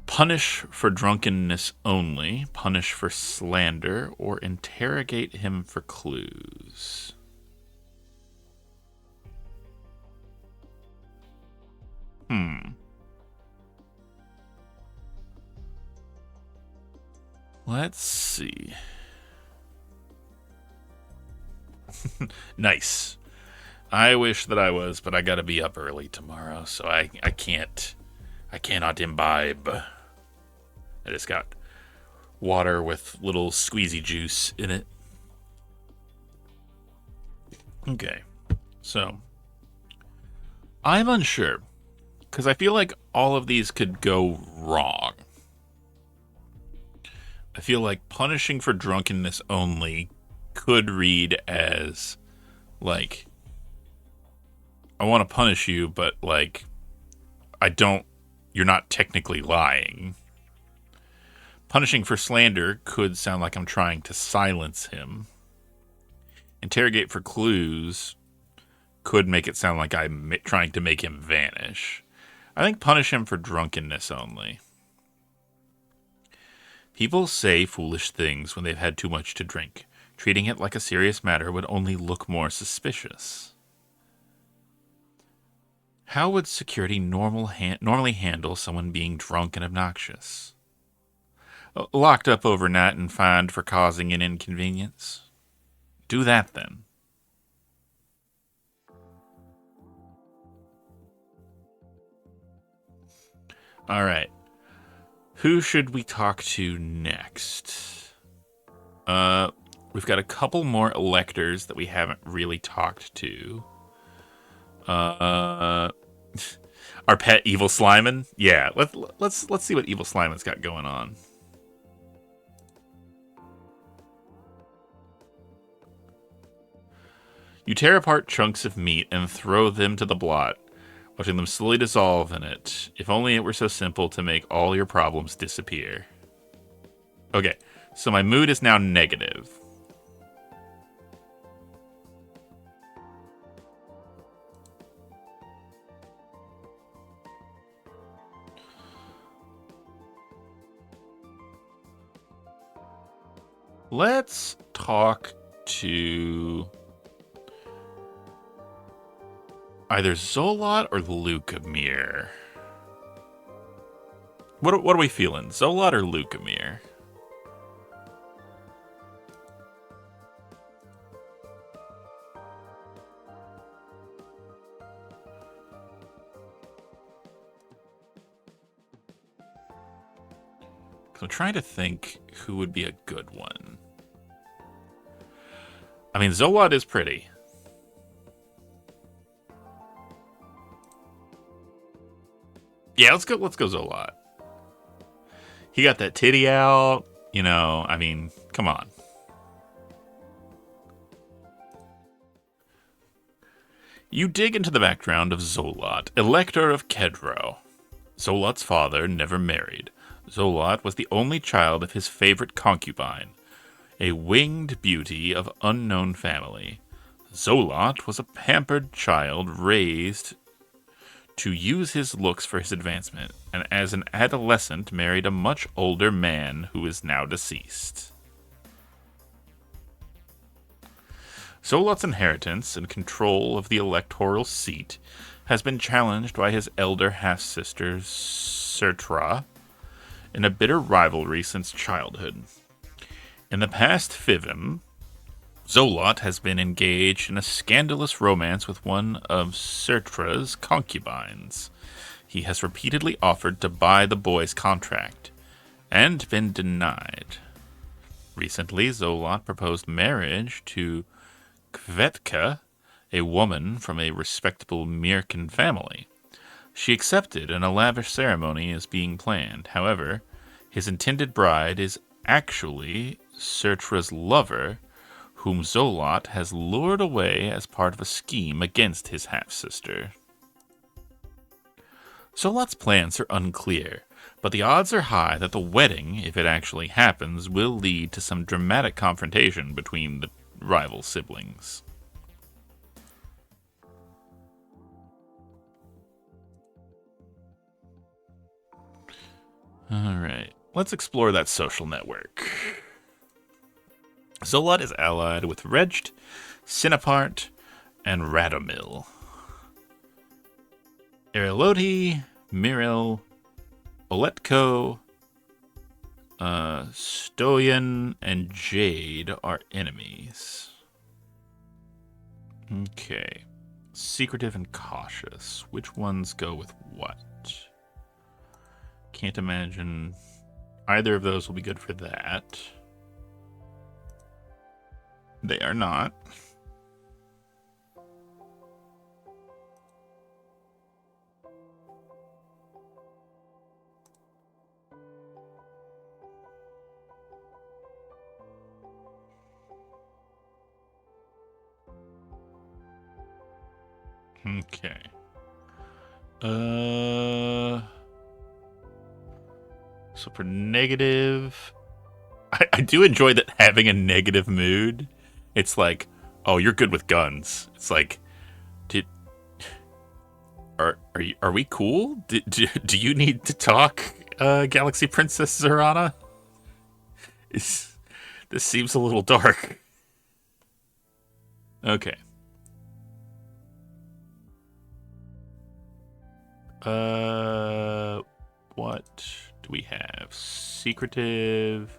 Punish for drunkenness only, punish for slander, or interrogate him for clues. Let's see. Nice. I wish that I was, but I gotta be up early tomorrow, so I cannot imbibe. I just got water with little squeezy juice in it. Okay, so I'm unsure, because I feel like all of these could go wrong. I feel like punishing for drunkenness only could read as, like, I want to punish you, but, like, I don't, you're not technically lying. Punishing for slander could sound like I'm trying to silence him. Interrogate for clues could make it sound like I'm trying to make him vanish. I think punish him for drunkenness only. People say foolish things when they've had too much to drink. Treating it like a serious matter would only look more suspicious. How would security normally handle someone being drunk and obnoxious? Locked up overnight and fined for causing an inconvenience? Do that then. All right. Who should we talk to next? We've got a couple more electors that we haven't really talked to. Our pet Evil Sliman? Yeah, let's see what Evil Sliman's got going on. You tear apart chunks of meat and throw them to the blot, watching them slowly dissolve in it. If only it were so simple to make all your problems disappear. Okay, so my mood is now negative. Let's talk to either Zolot or Lukamir. What are we feeling? Zolot or Lukamir? I'm trying to think who would be a good one. I mean, Zolot is pretty. Yeah, let's go Zolot. He got that titty out, I mean, come on. You dig into the background of Zolot, Elector of Kedro. Zolot's father never married. Zolot was the only child of his favorite concubine, a winged beauty of unknown family. Zolot was a pampered child raised to use his looks for his advancement, and as an adolescent married a much older man who is now deceased. Zolot's inheritance and control of the electoral seat has been challenged by his elder half-sister Sertra in a bitter rivalry since childhood. In the past Fivim, Zolot has been engaged in a scandalous romance with one of Sertra's concubines. He has repeatedly offered to buy the boy's contract, and been denied. Recently, Zolot proposed marriage to Kvetka, a woman from a respectable Mirkan family. She accepted, and a lavish ceremony is being planned. However, his intended bride is actually Sertra's lover, whom Zolot has lured away as part of a scheme against his half-sister. Zolot's plans are unclear, but the odds are high that the wedding, if it actually happens, will lead to some dramatic confrontation between the rival siblings. Alright, let's explore that social network. Zolot is allied with Recht, Sinapart, and Radomil. Eriloti, Miril, Oletko, Stoyan, and Jade are enemies. Okay. Secretive and cautious. Which ones go with what? Can't imagine either of those will be good for that. They are not. Okay. So for negative, I do enjoy that having a negative mood. It's like, oh, you're good with guns. It's like, did are we cool? Do you need to talk, Galaxy Princess Zorana? This seems a little dark. Okay. What do we have? Secretive.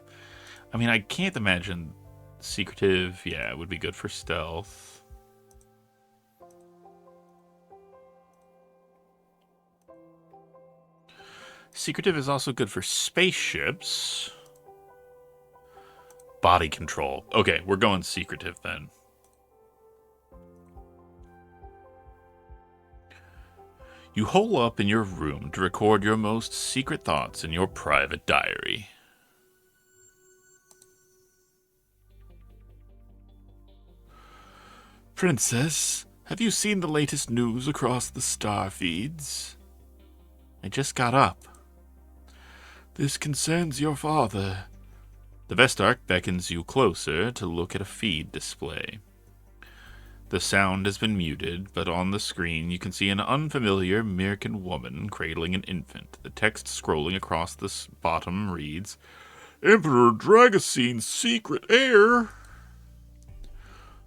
I mean, I can't imagine secretive. Yeah, it would be good for stealth. Secretive is also good for spaceships. Body control. Okay, we're going secretive then. You hole up in your room to record your most secret thoughts in your private diary. Princess, have you seen the latest news across the star feeds? I just got up. This concerns your father. The Vestarch beckons you closer to look at a feed display. The sound has been muted, but on the screen you can see an unfamiliar Mirkan woman cradling an infant. The text scrolling across the bottom reads, Emperor Dragocene's secret heir.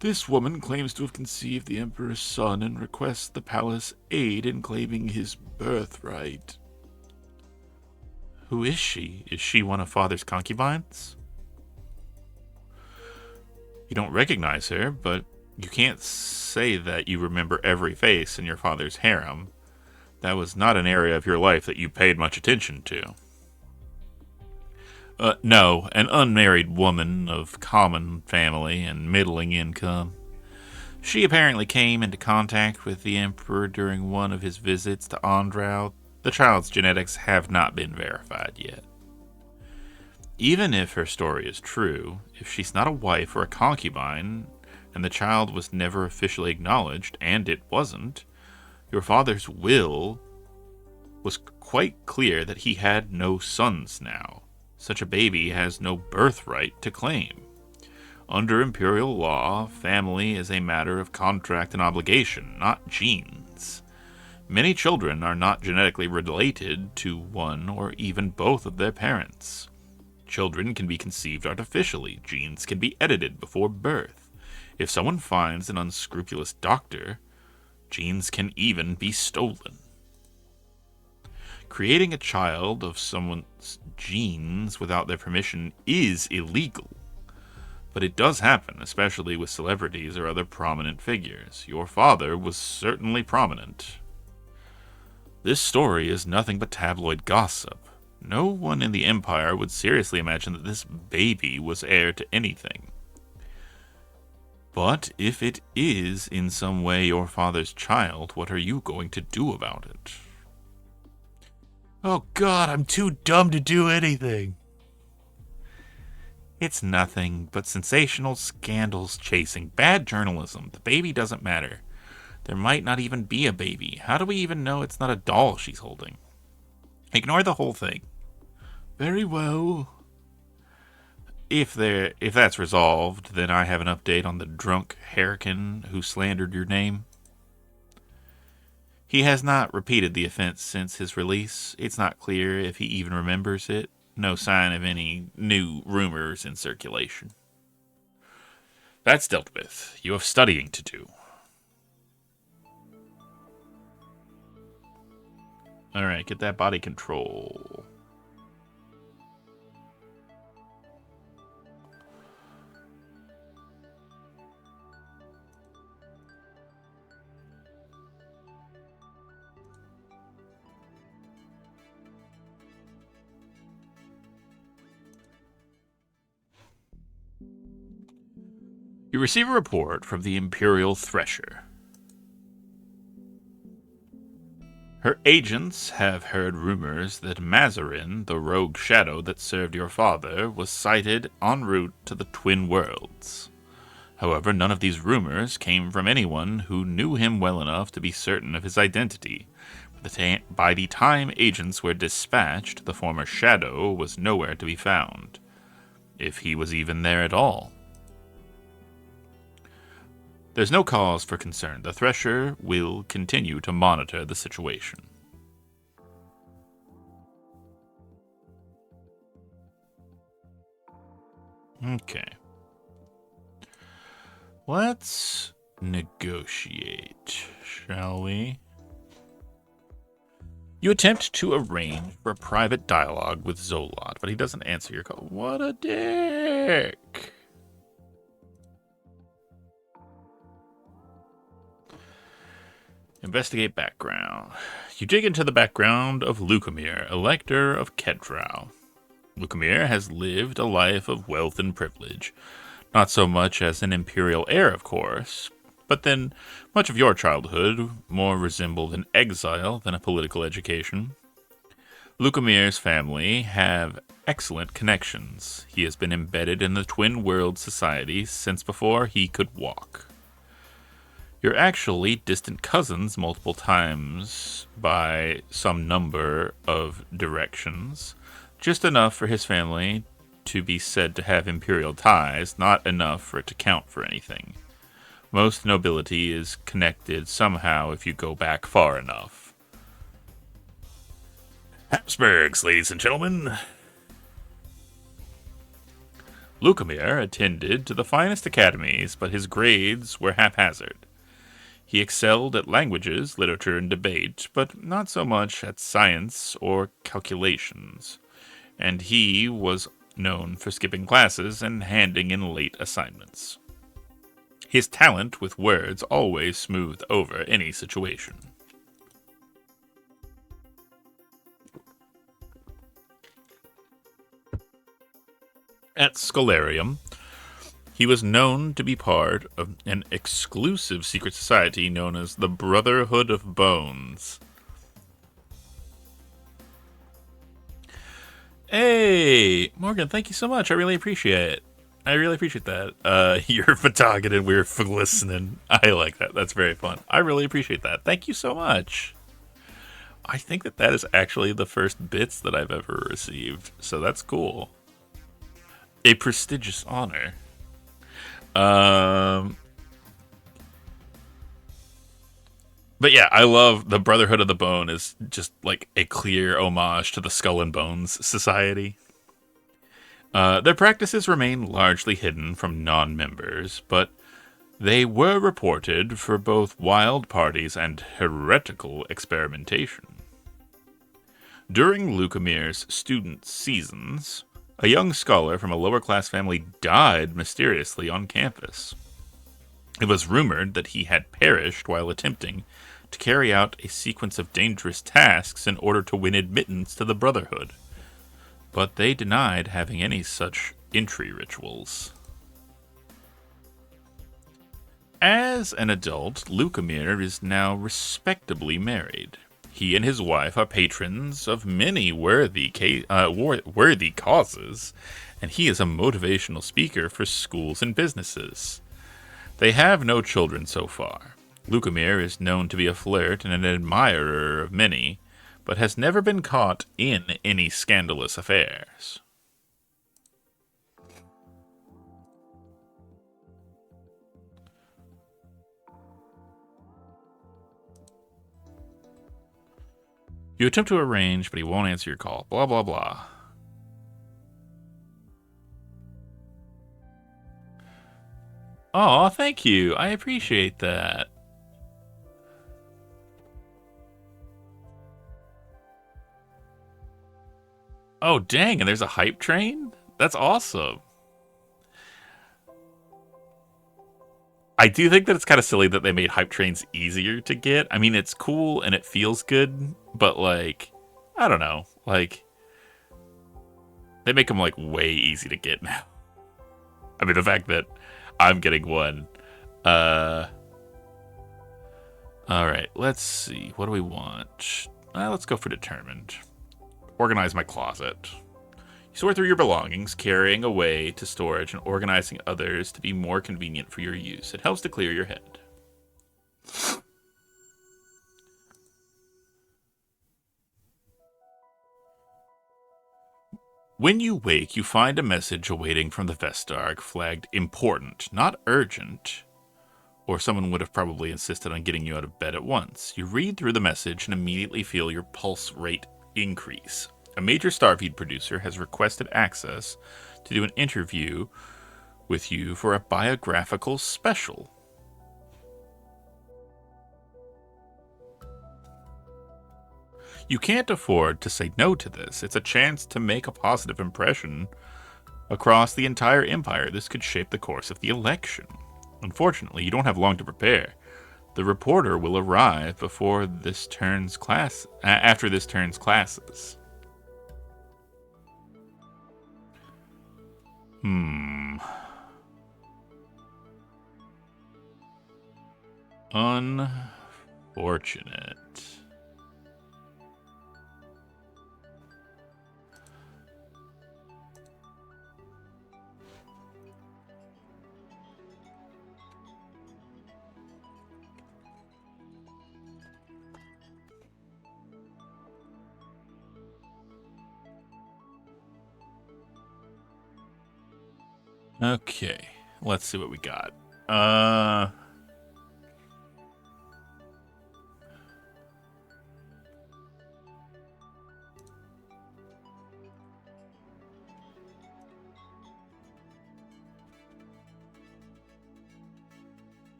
This woman claims to have conceived the Emperor's son and requests the palace aid in claiming his birthright. Who is she? Is she one of Father's concubines? You don't recognize her, but you can't say that you remember every face in your father's harem. That was not an area of your life that you paid much attention to. No, an unmarried woman of common family and middling income. She apparently came into contact with the Emperor during one of his visits to Andral. The child's genetics have not been verified yet. Even if her story is true, if she's not a wife or a concubine, and the child was never officially acknowledged, and it wasn't, your father's will was quite clear that he had no sons now. Such a baby has no birthright to claim. Under imperial law, family is a matter of contract and obligation, not genes. Many children are not genetically related to one or even both of their parents. Children can be conceived artificially. Genes can be edited before birth. If someone finds an unscrupulous doctor, genes can even be stolen. Creating a child of someone's genes without their permission is illegal. But it does happen, especially with celebrities or other prominent figures. Your father was certainly prominent. This story is nothing but tabloid gossip. No one in the Empire would seriously imagine that this baby was heir to anything. But if it is in some way your father's child, what are you going to do about it? Oh God, I'm too dumb to do anything. It's nothing but sensational scandals chasing bad journalism. The baby doesn't matter. There might not even be a baby. How do we even know it's not a doll she's holding? Ignore the whole thing. Very well. If that's resolved, then I have an update on the drunk Harrican who slandered your name. He has not repeated the offense since his release. It's not clear if he even remembers it. No sign of any new rumors in circulation. That's dealt with. You have studying to do. Alright, get that body control. You receive a report from the Imperial Thresher. Her agents have heard rumors that Mazarin, the rogue shadow that served your father, was sighted en route to the Twin Worlds. However, none of these rumors came from anyone who knew him well enough to be certain of his identity. By the time agents were dispatched, the former Shadow was nowhere to be found, if he was even there at all. There's no cause for concern. The Thresher will continue to monitor the situation. Okay. Let's negotiate, shall we? You attempt to arrange for a private dialogue with Zolot, but he doesn't answer your call. What a dick! Investigate background. You dig into the background of Lucamere, Elector of Kedrau. Lucamere has lived a life of wealth and privilege. Not so much as an imperial heir, of course, but then much of your childhood more resembled an exile than a political education. Lucamere's family have excellent connections. He has been embedded in the Twin World Society since before he could walk. You're actually distant cousins multiple times by some number of directions, just enough for his family to be said to have imperial ties, not enough for it to count for anything. Most nobility is connected somehow if you go back far enough. Habsburgs, ladies and gentlemen. Lucamere attended to the finest academies, but his grades were haphazard. He excelled at languages, literature, and debate, but not so much at science or calculations. And he was known for skipping classes and handing in late assignments. His talent with words always smoothed over any situation. At Scholarium, he was known to be part of an exclusive secret society known as the Brotherhood of Bones. Hey, Morgan, thank you so much. I really appreciate it. I really appreciate that. You're photographed and we're listening. I like that. That's very fun. I really appreciate that. Thank you so much. I think that is actually the first bits that I've ever received, so that's cool. A prestigious honor. But yeah, I love the Brotherhood of the Bone is just like a clear homage to the Skull and Bones Society. Their practices remain largely hidden from non-members, but they were reported for both wild parties and heretical experimentation. During Lucamere's student seasons, a young scholar from a lower-class family died mysteriously on campus. It was rumored that he had perished while attempting to carry out a sequence of dangerous tasks in order to win admittance to the Brotherhood, but they denied having any such entry rituals. As an adult, Lucamere is now respectably married. He and his wife are patrons of many worthy causes, and he is a motivational speaker for schools and businesses. They have no children so far. Lucamere is known to be a flirt and an admirer of many, but has never been caught in any scandalous affairs. You attempt to arrange, but he won't answer your call. Blah, blah, blah. Aw, thank you. I appreciate that. Oh, dang, and there's a hype train? That's awesome. I do think that it's kind of silly that they made hype trains easier to get. I mean, it's cool and it feels good, but like, I don't know. Like, they make them like way easy to get now. I mean, the fact that I'm getting one. Alright, let's see. What do we want? Let's go for determined. Organize my closet. You sort through your belongings, carrying away to storage and organizing others to be more convenient for your use. It helps to clear your head. When you wake, you find a message awaiting from the Vestarg flagged important, not urgent, or someone would have probably insisted on getting you out of bed at once. You read through the message and immediately feel your pulse rate increase. A major Starfeed producer has requested access to do an interview with you for a biographical special. You can't afford to say no to this. It's a chance to make a positive impression across the entire empire. This could shape the course of the election. Unfortunately, you don't have long to prepare. The reporter will arrive before this turn's class after this turn's classes. Unfortunate. Okay, let's see what we got.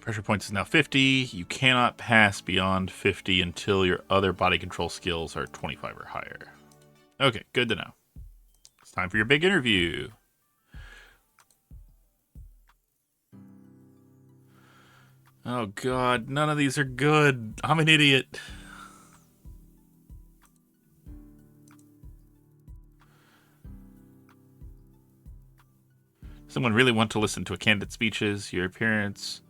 Pressure points is now 50. You cannot pass beyond 50 until your other body control skills are 25 or higher. Okay, good to know. It's time for your big interview. Oh god, none of these are good. I'm an idiot. Someone really want to listen to a candidate's speeches. Your appearance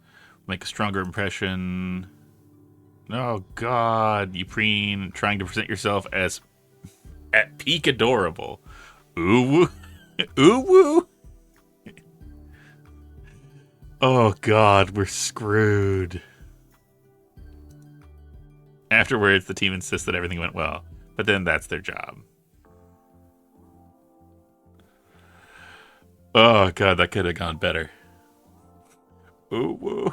will make a stronger impression. Oh god, you preen, trying to present yourself as at peak adorable. Ooh woo. Ooh woo. Oh god, we're screwed. Afterwards, the team insists that everything went well, but then that's their job. Oh god, that could have gone better. Ooh woo.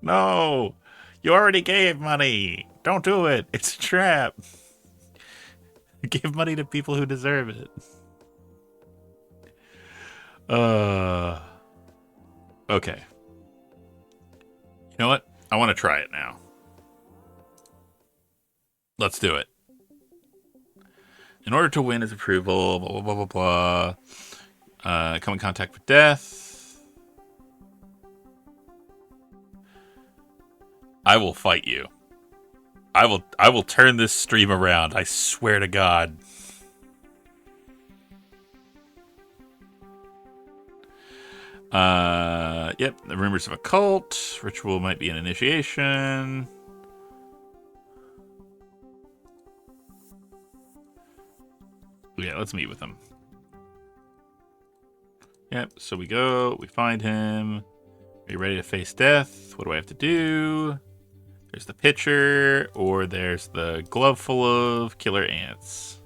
No! You already gave money! Don't do it! It's a trap! Give money to people who deserve it. Okay. You know what? I want to try it now. Let's do it. In order to win his approval, blah, blah, blah, blah, blah. Come in contact with death. I will fight you. I will turn this stream around. I swear to God. Yep, the rumors of a cult. Ritual might be an initiation. Yeah, let's meet with him. Yep, so we go, we find him. Are you ready to face death? What do I have to do? There's the pitcher, or there's the glove full of killer ants.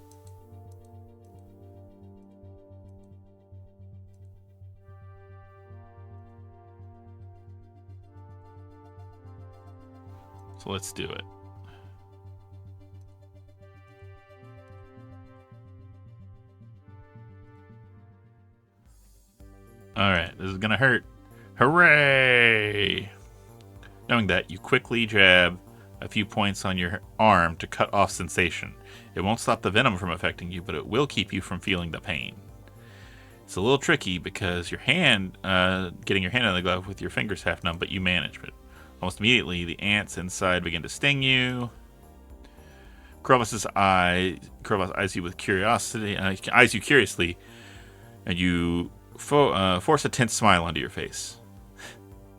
So let's do it. Alright, this is gonna hurt. Hooray! Knowing that, you quickly jab a few points on your arm to cut off sensation. It won't stop the venom from affecting you, but it will keep you from feeling the pain. It's a little tricky because your hand, getting your hand on the glove with your fingers half numb, but you manage it. Almost immediately, the ants inside begin to sting you. Corvus eyes you with curiosity, eyes you curiously, and you force a tense smile onto your face.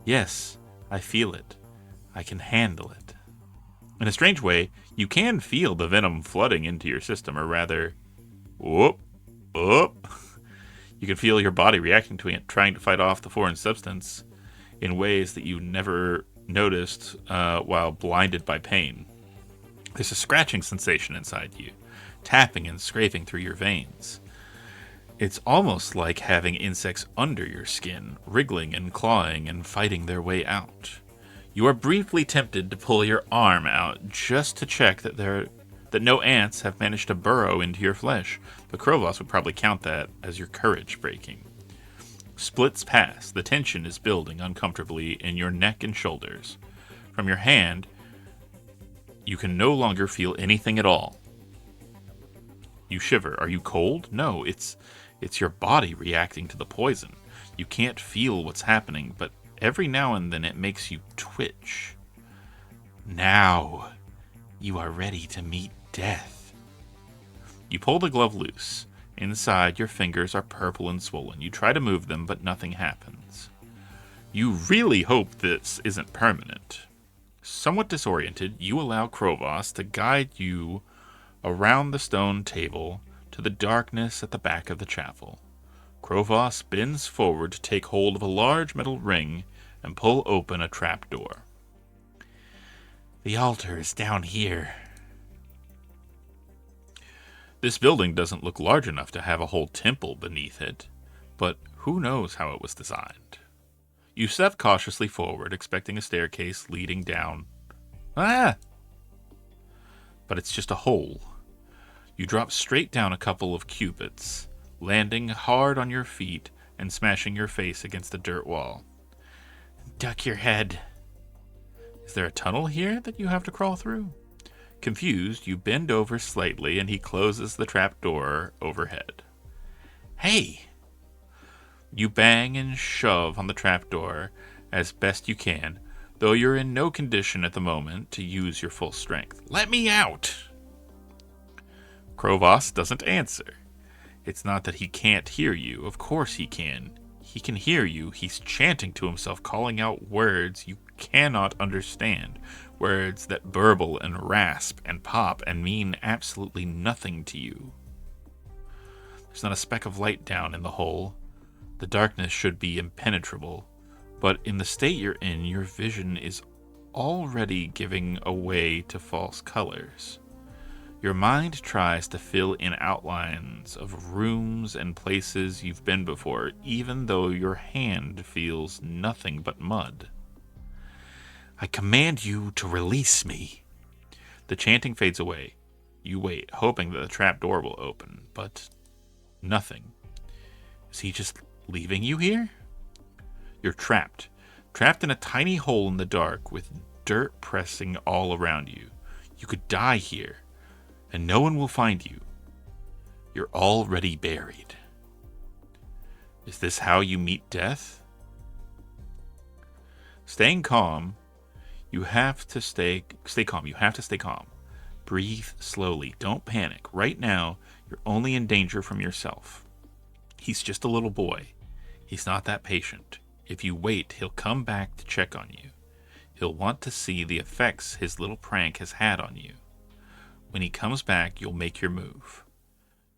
Yes, I feel it. I can handle it. In a strange way, you can feel the venom flooding into your system, or rather, Whoop, whoop. You can feel your body reacting to it, trying to fight off the foreign substance in ways that you never noticed while blinded by pain. There's a scratching sensation inside you, tapping and scraping through your veins. It's almost like having insects under your skin, wriggling and clawing and fighting their way out. You are briefly tempted to pull your arm out just to check that no ants have managed to burrow into your flesh, but Krovos would probably count that as your courage breaking. Splits pass. The tension is building uncomfortably in your neck and shoulders. From your hand, you can no longer feel anything at all. You shiver. Are you cold? No, it's your body reacting to the poison. You can't feel what's happening, but every now and then it makes you twitch. Now, you are ready to meet death. You pull the glove loose. Inside, your fingers are purple and swollen. You try to move them, but nothing happens. You really hope this isn't permanent. Somewhat disoriented, you allow Krovos to guide you around the stone table to the darkness at the back of the chapel. Krovos bends forward to take hold of a large metal ring and pull open a trapdoor. The altar is down here. This building doesn't look large enough to have a whole temple beneath it, but who knows how it was designed. You step cautiously forward, expecting a staircase leading down. But it's just a hole. You drop straight down a couple of cubits, landing hard on your feet and smashing your face against the dirt wall. Duck your head. Is there a tunnel here that you have to crawl through? Confused, you bend over slightly and he closes the trap door overhead. Hey! You bang and shove on the trapdoor as best you can, though you're in no condition at the moment to use your full strength. Let me out! Krovos doesn't answer. It's not that he can't hear you. Of course he can. He can hear you. He's chanting to himself, calling out words you cannot understand. Words that burble and rasp and pop and mean absolutely nothing to you. There's not a speck of light down in the hole. The darkness should be impenetrable, but in the state you're in, your vision is already giving away to false colors. Your mind tries to fill in outlines of rooms and places you've been before, even though your hand feels nothing but mud. I command you to release me. The chanting fades away. You wait, hoping that the trap door will open, but nothing. Is he just leaving you here? You're trapped in a tiny hole in the dark with dirt pressing all around you. You could die here, and no one will find you. You're already buried. Is this how you meet death? Staying calm, you have to stay calm. You have to stay calm. Breathe slowly. Don't panic. Right now, you're only in danger from yourself. He's just a little boy. He's not that patient. If you wait, he'll come back to check on you. He'll want to see the effects his little prank has had on you. When he comes back, you'll make your move.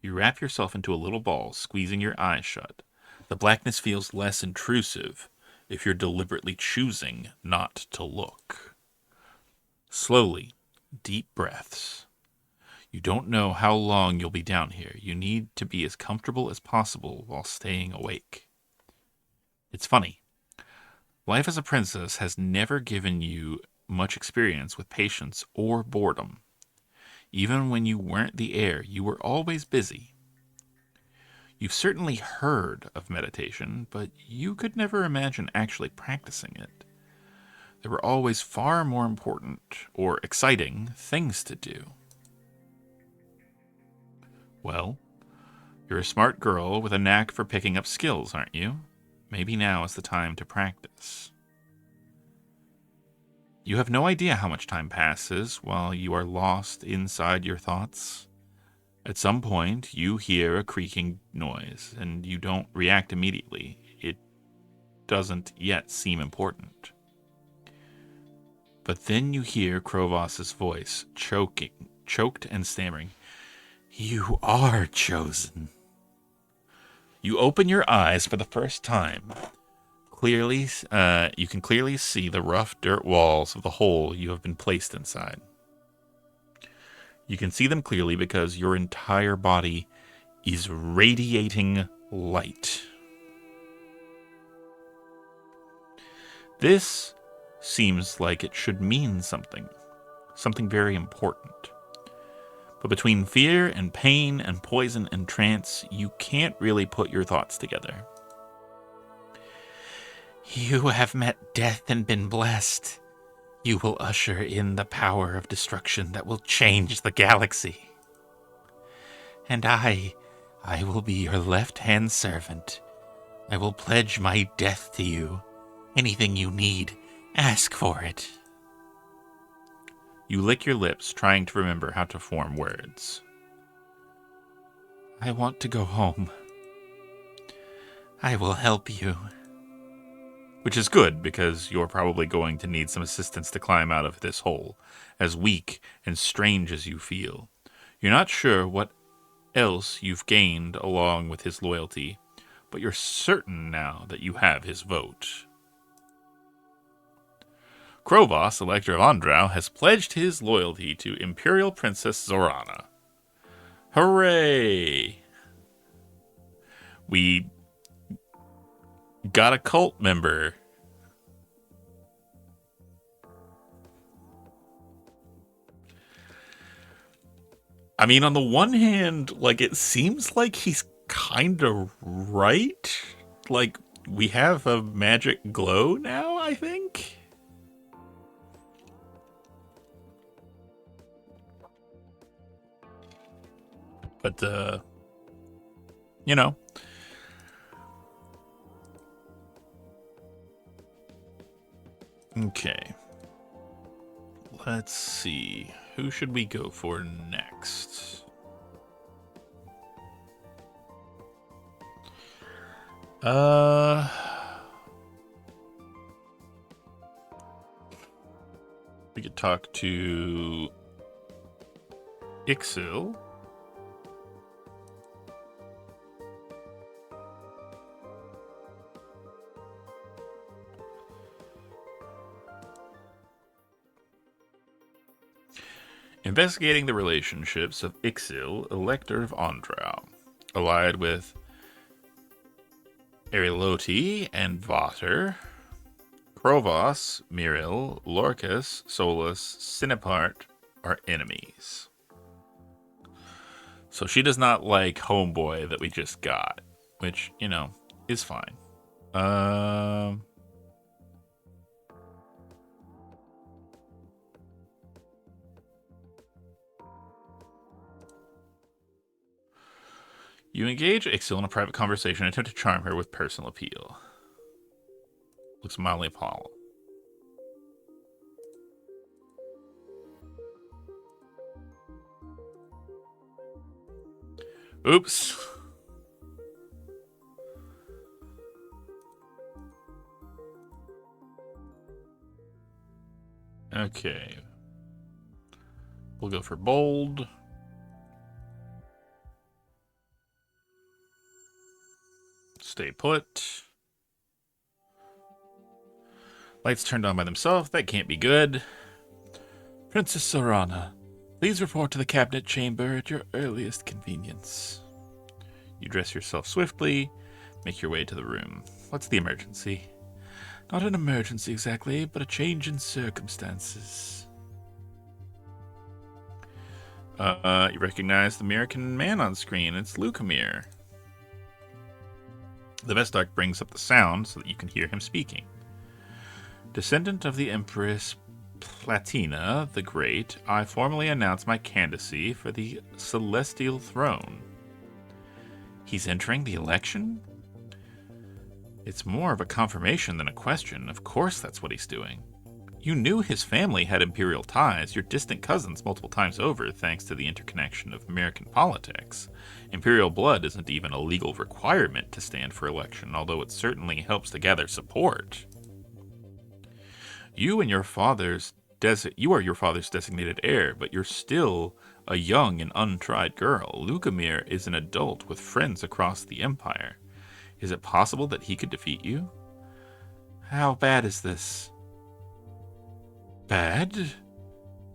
You wrap yourself into a little ball, squeezing your eyes shut. The blackness feels less intrusive if you're deliberately choosing not to look. Slowly, deep breaths. You don't know how long you'll be down here. You need to be as comfortable as possible while staying awake. It's funny. Life as a princess has never given you much experience with patience or boredom. Even when you weren't the heir, you were always busy. You've certainly heard of meditation, but you could never imagine actually practicing it. There were always far more important or exciting things to do. Well, you're a smart girl with a knack for picking up skills, aren't you? Maybe now is the time to practice. You have no idea how much time passes while you are lost inside your thoughts. At some point, you hear a creaking noise, and you don't react immediately. It doesn't yet seem important. But then you hear Krovos's voice, choked and stammering. You are chosen. You open your eyes for the first time. Clearly, you can clearly see the rough dirt walls of the hole you have been placed inside. You can see them clearly because your entire body is radiating light. This seems like it should mean something very important. But between fear and pain and poison and trance, you can't really put your thoughts together. You have met death and been blessed. You will usher in the power of destruction that will change the galaxy. And I will be your left-hand servant. I will pledge my death to you. Anything you need, ask for it. You lick your lips, trying to remember how to form words. I want to go home. I will help you. Which is good, because you're probably going to need some assistance to climb out of this hole, as weak and strange as you feel. You're not sure what else you've gained along with his loyalty, but you're certain now that you have his vote. Krovos, Elector of Ondrau, has pledged his loyalty to Imperial Princess Zorana. Hooray! We got a cult member. I mean, on the one hand, like, it seems like he's kind of right. Like, we have a magic glow now, I think. But, you know. Okay. Let's see. Who should we go for next? We could talk to Ixil. Investigating the relationships of Ixil, Elector of Ondrau, allied with Eriloti and Vater, Krovos, Miril, Lorcas, Solus, Cinepart are enemies. So she does not like Homeboy that we just got, which, you know, is fine. You engage Ixil in a private conversation and attempt to charm her with personal appeal. Looks mildly appalled. Oops. Okay. We'll go for bold. Stay put. Lights turned on by themselves. That can't be good. Princess Zorana, please report to the cabinet chamber at your earliest convenience. You dress yourself swiftly, make your way to the room. What's the emergency? Not an emergency exactly, but a change in circumstances. You recognize the American man on screen. It's Lucamere. The Vestarch brings up the sound so that you can hear him speaking. Descendant of the Empress Platina the Great, I formally announce my candidacy for the Celestial Throne. He's entering the election? It's more of a confirmation than a question. Of course that's what he's doing. You knew his family had imperial ties, your distant cousins multiple times over, thanks to the interconnection of American politics. Imperial blood isn't even a legal requirement to stand for election, although it certainly helps to gather support. You and your father's you are your father's designated heir, but you're still a young and untried girl. Lukemir is an adult with friends across the Empire. Is it possible that he could defeat you? How bad is this? Bad?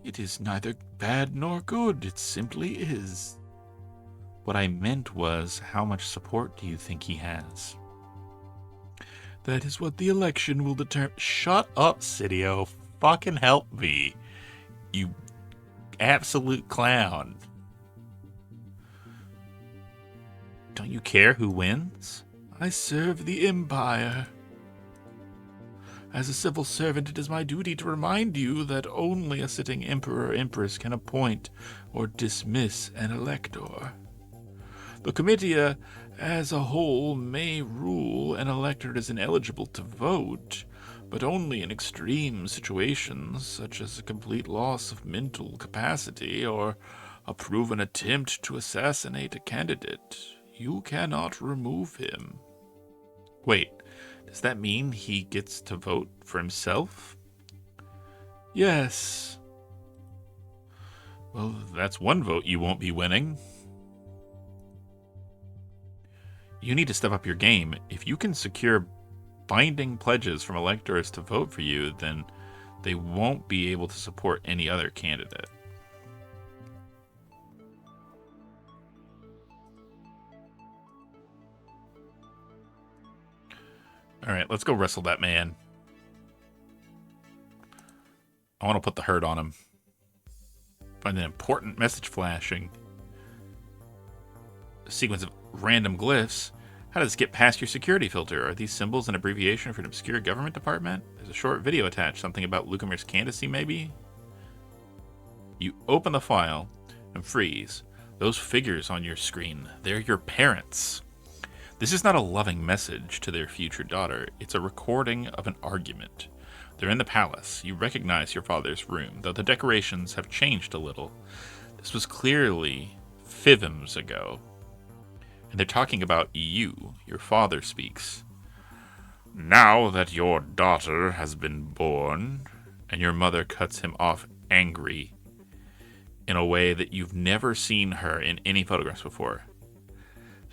It is neither bad nor good. It simply is. What I meant was, how much support do you think he has? That is what the election will determine. Shut up, Sidio. Fucking help me. You absolute clown. Don't you care who wins? I serve the Empire. As a civil servant, it is my duty to remind you that only a sitting emperor or empress can appoint or dismiss an elector. The Comitia as a whole may rule an elector is ineligible to vote, but only in extreme situations, such as a complete loss of mental capacity or a proven attempt to assassinate a candidate. You cannot remove him. Wait, does that mean he gets to vote for himself? Yes. Well, that's one vote you won't be winning. You need to step up your game. If you can secure binding pledges from electors to vote for you, then they won't be able to support any other candidate. Alright, let's go wrestle that man. I want to put the hurt on him. Find an important message flashing. A sequence of random glyphs. How does this get past your security filter? Are these symbols an abbreviation for an obscure government department? There's a short video attached. Something about Lukemir's candidacy, maybe? You open the file and freeze. Those figures on your screen, they're your parents. This is not a loving message to their future daughter. It's a recording of an argument. They're in the palace. You recognize your father's room, though the decorations have changed a little. This was clearly Fivms ago. And they're talking about you. Your father speaks. Now that your daughter has been born, and your mother cuts him off angry in a way that you've never seen her in any photographs before.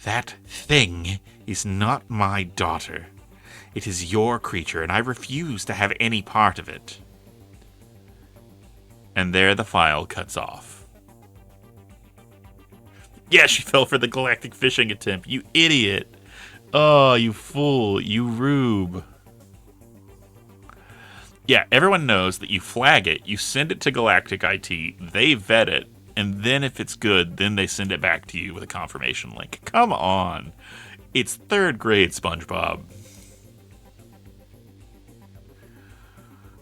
That thing is not my daughter. It is your creature, and I refuse to have any part of it. And there the file cuts off. Yeah, she fell for the galactic fishing attempt. You idiot. Oh, you fool. You rube. Yeah, everyone knows that you flag it, you send it to Galactic IT, they vet it, and then if it's good, then they send it back to you with a confirmation link. Come on. It's third grade, SpongeBob.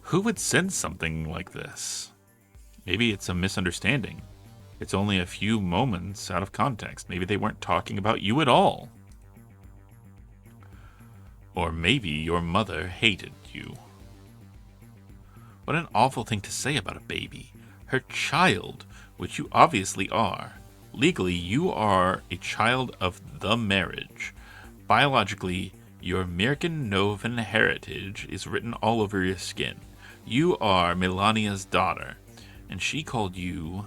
Who would send something like this? Maybe it's a misunderstanding. It's only a few moments out of context. Maybe they weren't talking about you at all. Or maybe your mother hated you. What an awful thing to say about a baby. Her child, which you obviously are. Legally, you are a child of the marriage. Biologically, your American Novan heritage is written all over your skin. You are Melania's daughter, and she called you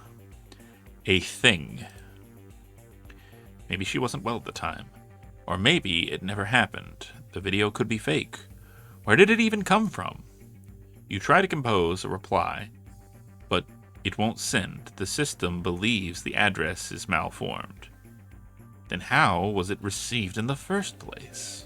a thing. Maybe she wasn't well at the time. Or maybe it never happened. The video could be fake. Where did it even come from? You try to compose a reply, but it won't send. The system believes the address is malformed. Then how was it received in the first place?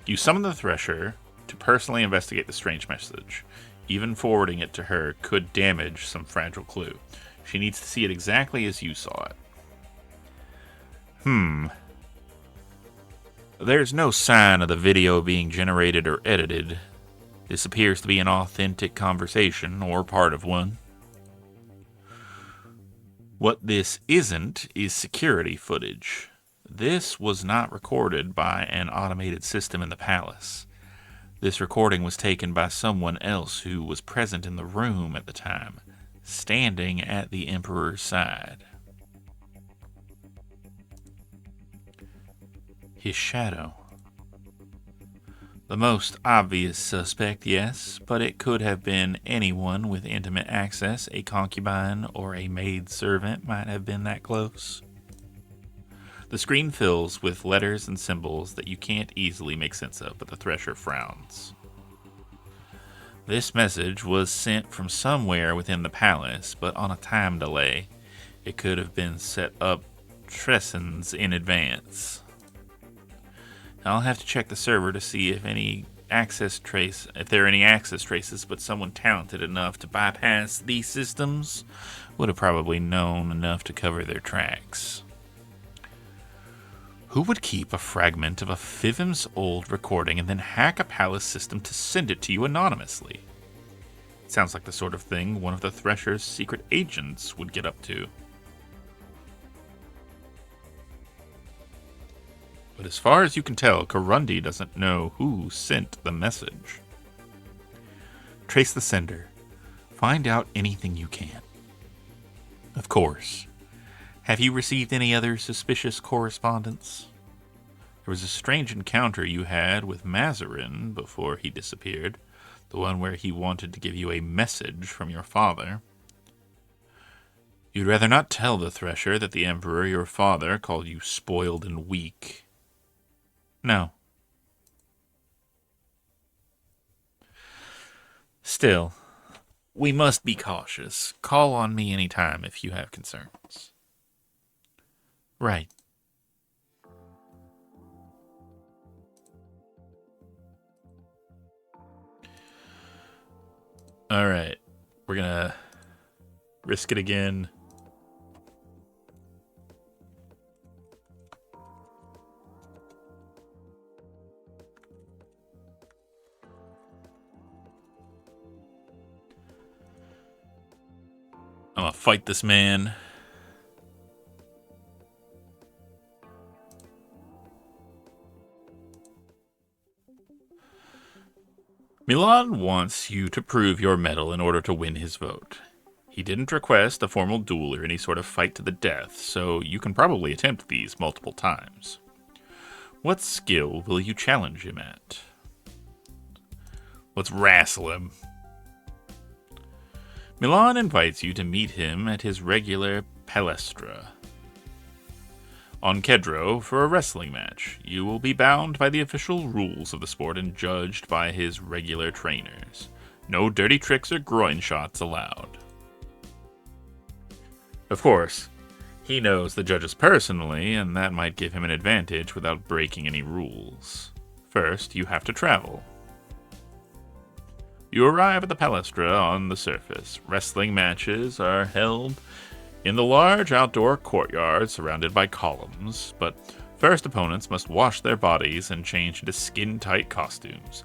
You summon the Thresher to personally investigate the strange message. Even forwarding it to her could damage some fragile clue. She needs to see it exactly as you saw it. There's no sign of the video being generated or edited. This appears to be an authentic conversation, or part of one. What this isn't is security footage. This was not recorded by an automated system in the palace. This recording was taken by someone else who was present in the room at the time. standing at the Emperor's side. His shadow. The most obvious suspect, yes, but it could have been anyone with intimate access. A concubine or a maid-servant might have been that close. The screen fills with letters and symbols that you can't easily make sense of, but the Thresher frowns. This message was sent from somewhere within the palace, but on a time delay. It could have been set up tresons in advance. I'll have to check the server to see if there are any access traces, but someone talented enough to bypass these systems would have probably known enough to cover their tracks. Who would keep a fragment of a Fivim's-old recording and then hack a palace system to send it to you anonymously? It sounds like the sort of thing one of the Thresher's secret agents would get up to. But as far as you can tell, Karundi doesn't know who sent the message. Trace the sender. Find out anything you can. Of course. Have you received any other suspicious correspondence? There was a strange encounter you had with Mazarin before he disappeared. The one where he wanted to give you a message from your father. You'd rather not tell the Thresher that the Emperor, your father, called you spoiled and weak. No. Still, we must be cautious. Call on me anytime if you have concerns. Right. Alright. We're gonna risk it again. I'm gonna fight this man. Milan wants you to prove your mettle in order to win his vote. He didn't request a formal duel or any sort of fight to the death, so you can probably attempt these multiple times. What skill will you challenge him at? Let's wrestle him. Milan invites you to meet him at his regular palestra on Kedro for a wrestling match. You will be bound by the official rules of the sport and judged by his regular trainers. No dirty tricks or groin shots allowed. Of course, he knows the judges personally, and that might give him an advantage without breaking any rules. First, you have to travel. You arrive at the palestra on the surface. Wrestling matches are held in the large outdoor courtyard surrounded by columns, but first opponents must wash their bodies and change into skin-tight costumes.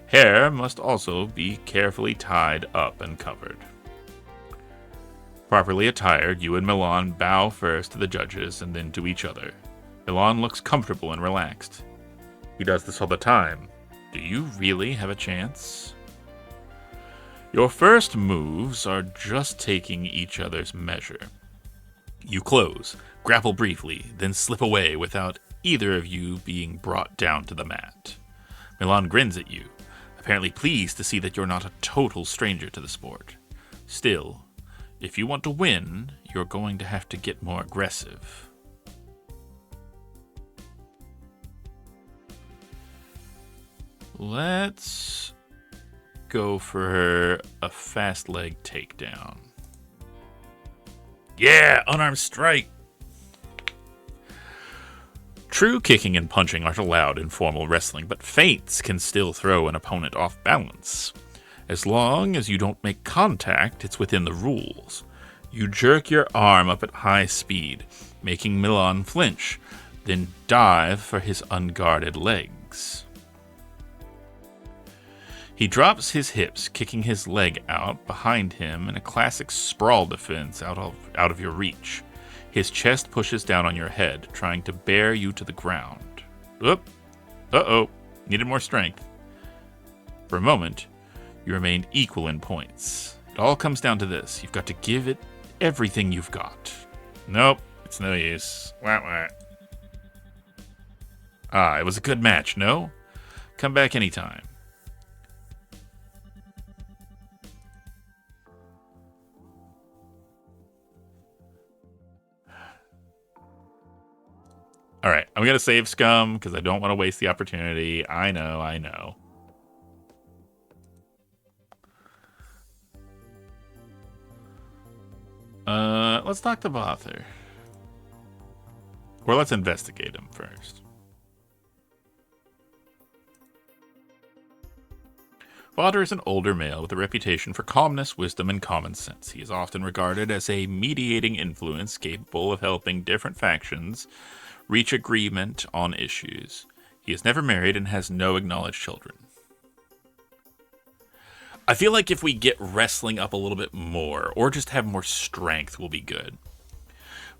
Hair must also be carefully tied up and covered. Properly attired, you and Milan bow first to the judges and then to each other. Milan looks comfortable and relaxed. He does this all the time. Do you really have a chance? Your first moves are just taking each other's measure. You close, grapple briefly, then slip away without either of you being brought down to the mat. Milan grins at you, apparently pleased to see that you're not a total stranger to the sport. Still, if you want to win, you're going to have to get more aggressive. Let's go for a fast leg takedown. Yeah, unarmed strike. True kicking and punching aren't allowed in formal wrestling, but feints can still throw an opponent off balance. As long as you don't make contact, it's within the rules. You jerk your arm up at high speed, making Milan flinch, then dive for his unguarded legs. He drops his hips, kicking his leg out behind him in a classic sprawl defense out of your reach. His chest pushes down on your head, trying to bear you to the ground. Uh-oh. Needed more strength. For a moment, you remained equal in points, It all comes down to this. You've got to give it everything you've got. Nope, it's no use. Wah, wah. Ah, it was a good match, no? Come back anytime. Alright, I'm going to save Scum because I don't want to waste the opportunity. I know. Let's talk to Bother. Or let's investigate him first. Bother is an older male with a reputation for calmness, wisdom, and common sense. He is often regarded as a mediating influence capable of helping different factions reach agreement on issues. He is never married and has no acknowledged children. I feel like if we get wrestling up a little bit more, or just have more strength, will be good.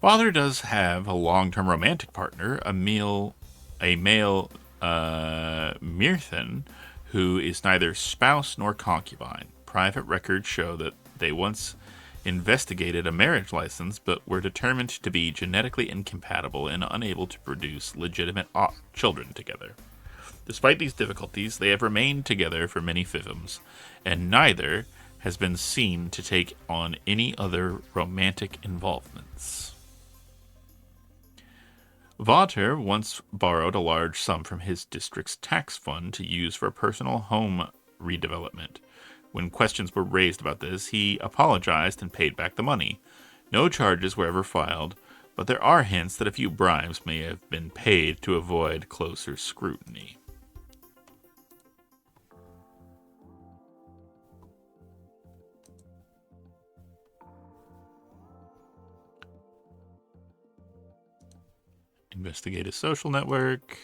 Father does have a long-term romantic partner, a male Mirthan, who is neither spouse nor concubine. Private records show that they once investigated a marriage license, but were determined to be genetically incompatible and unable to produce legitimate children together. Despite these difficulties, they have remained together for many fivms, and neither has been seen to take on any other romantic involvements. Vater once borrowed a large sum from his district's tax fund to use for personal home redevelopment. When questions were raised about this, he apologized and paid back the money. No charges were ever filed, but there are hints that a few bribes may have been paid to avoid closer scrutiny. Investigate a social network.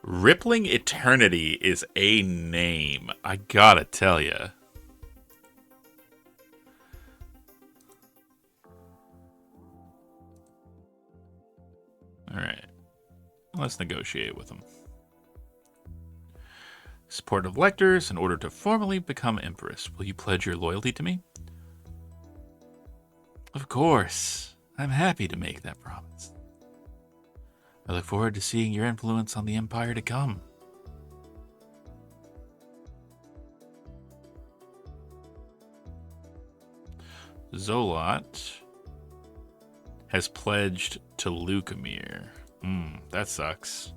Rippling Eternity is a name, I gotta tell ya. Alright. Let's negotiate with them. Support of lectors in order to formally become Empress. Will you pledge your loyalty to me? Of course. I'm happy to make that promise. I look forward to seeing your influence on the Empire to come. Zolot has pledged to Lucamere. That sucks.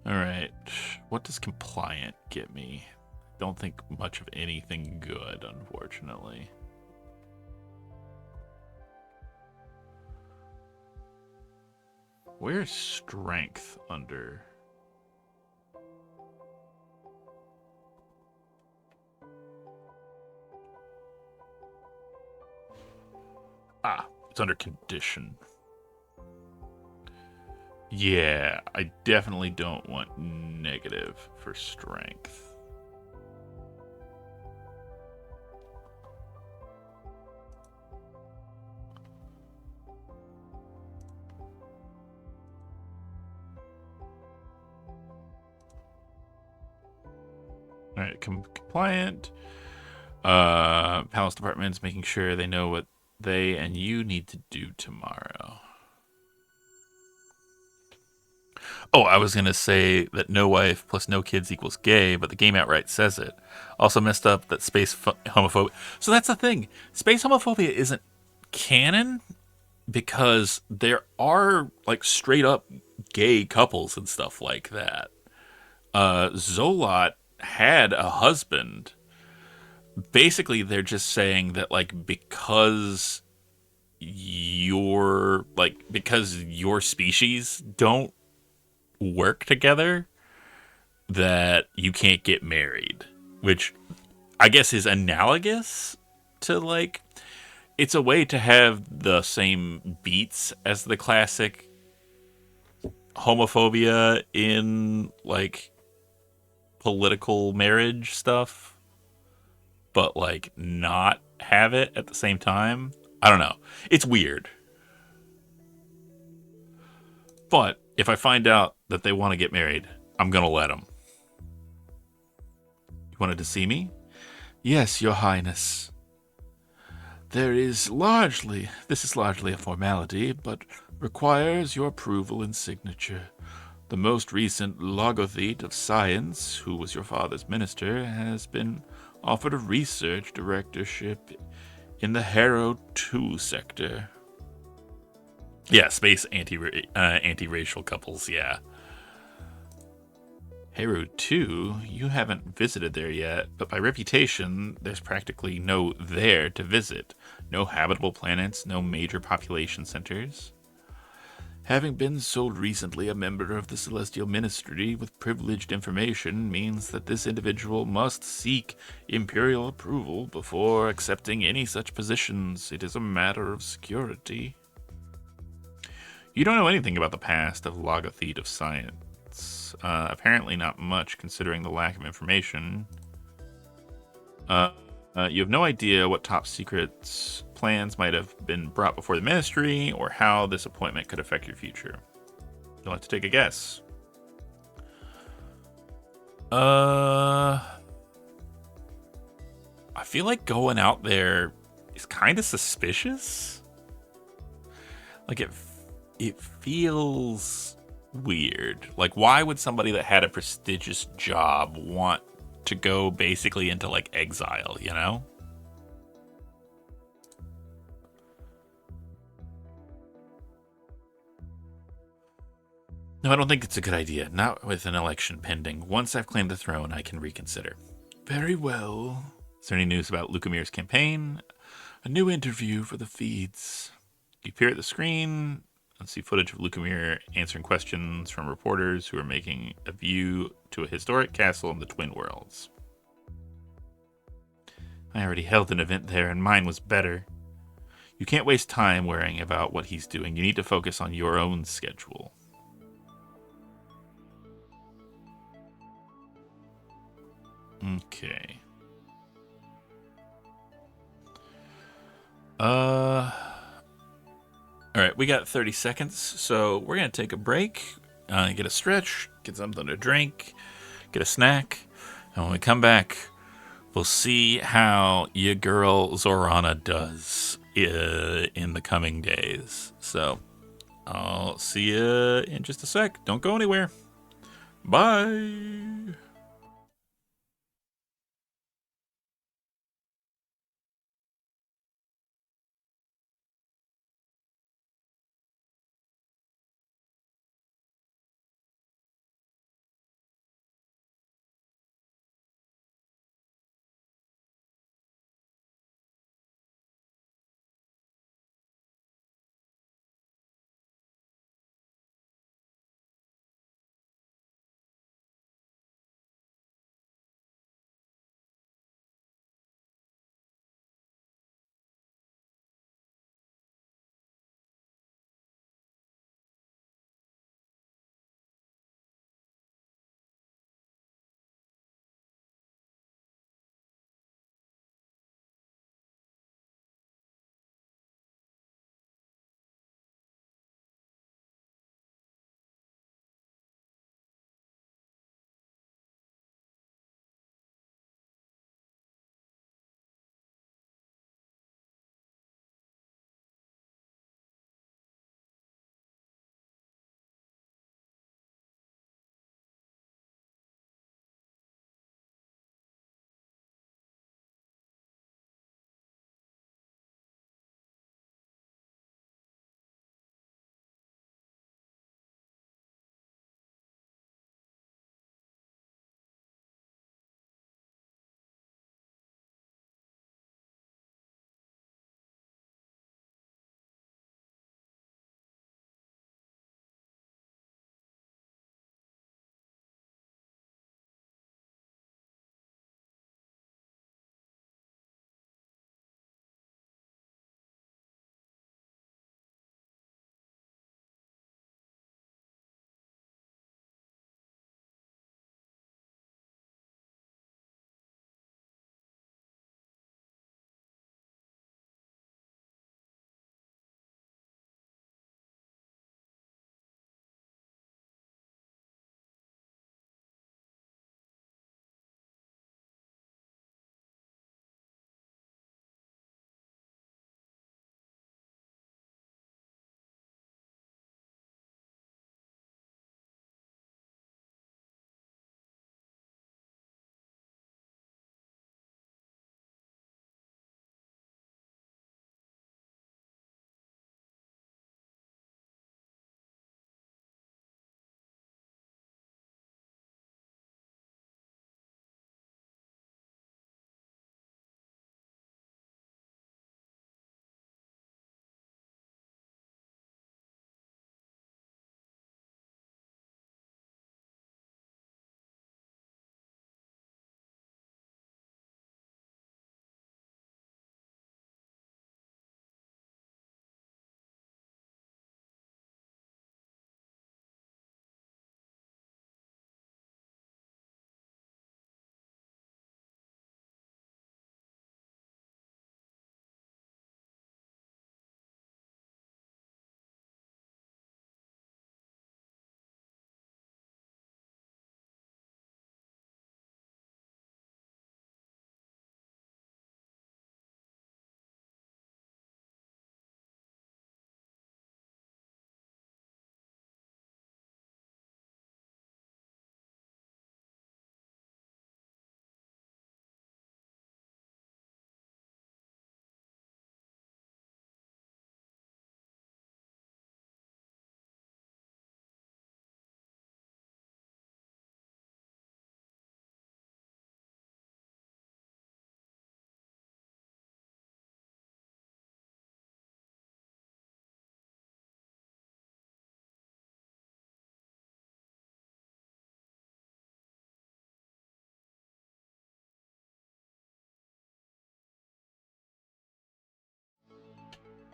Alright, what does compliant get me? Don't think much of anything good, unfortunately. Where's strength under? Ah, it's under condition. Yeah, I definitely don't want negative for strength. All right, compliant. Palace department's making sure they know what they and you need to do tomorrow. Oh, I was going to say that no wife plus no kids equals gay, but the game outright says it. Also messed up that space homophobia. So that's the thing. Space homophobia isn't canon because there are like straight up gay couples and stuff like that. Zolot had a husband. Basically, they're just saying that like because your species don't work together, that you can't get married, which I guess is analogous to like it's a way to have the same beats as the classic homophobia in like political marriage stuff, but like not have it at the same time. I don't know. It's weird. But if I find out that they want to get married, I'm going to let them. You wanted to see me? Yes, Your Highness. This is largely a formality, but requires your approval and signature. The most recent logothete of science, who was your father's minister, has been offered a research directorship in the Harrow 2 sector. Yeah, space anti-racial couples, yeah. Harrow 2, you haven't visited there yet, but by reputation, there's practically no there to visit. No habitable planets, no major population centers. Having been so recently a member of the Celestial Ministry with privileged information means that this individual must seek Imperial approval before accepting any such positions. It is a matter of security. You don't know anything about the past of Logothete of Science. Apparently not much, considering the lack of information. You have no idea what top secret plans might have been brought before the Ministry, or how this appointment could affect your future. You'll have to take a guess. I feel like going out there is kind of suspicious. Like it feels weird. Like, why would somebody that had a prestigious job want to go basically into like exile, you know? No, I don't think it's a good idea. Not with an election pending. Once I've claimed the throne, I can reconsider. Very well. Is there any news about Lucamir's campaign? A new interview for the feeds. You appear at the screen and see footage of Lucamir answering questions from reporters who are making a view to a historic castle in the Twin Worlds. I already held an event there, and mine was better. You can't waste time worrying about what he's doing. You need to focus on your own schedule. Okay. Alright, we got 30 seconds, so we're going to take a break, get a stretch, get something to drink, get a snack, and when we come back, we'll see how your girl Zorana does in the coming days. So, I'll see you in just a sec. Don't go anywhere. Bye!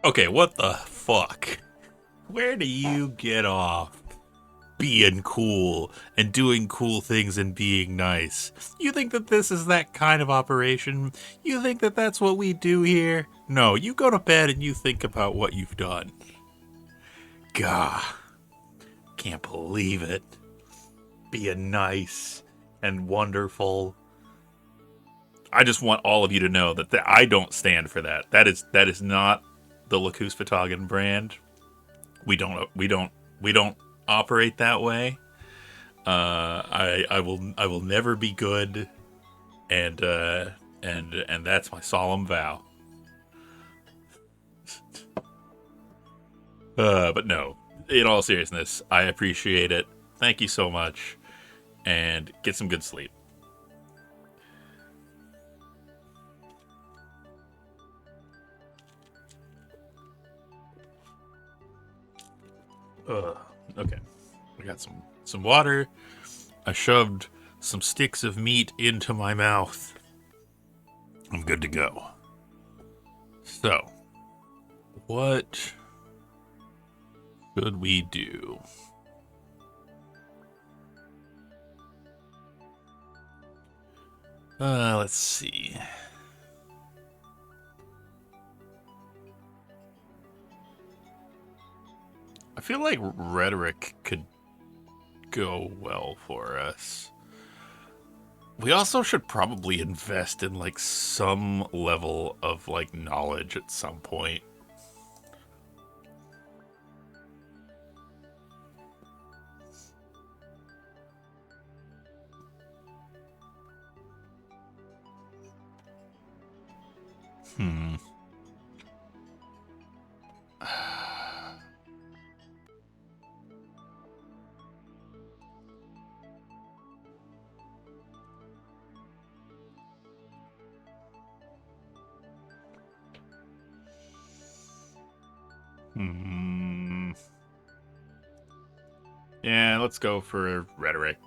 Okay, what the fuck? Where do you get off being cool and doing cool things and being nice? You think that this is that kind of operation? You think that that's what we do here? No, you go to bed and you think about what you've done. Gah, can't believe it. Being nice and wonderful. I just want all of you to know that I don't stand for that. That is not the Lacus Vatagan brand. We don't operate that way. I will never be good, and that's my solemn vow. But no, in all seriousness, I appreciate it. Thank you so much, and get some good sleep. Okay. I got some water. I shoved some sticks of meat into my mouth. I'm good to go. So, what should we do? Let's see. I feel like rhetoric could go well for us. We also should probably invest in like some level of like knowledge at some point. Yeah, let's go for rhetoric.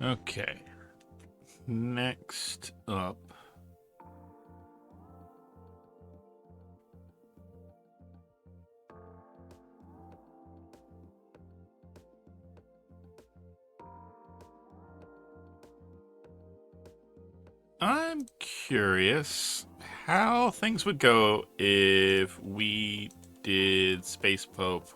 Okay. Next up. I'm curious how things would go if we did Space Pope.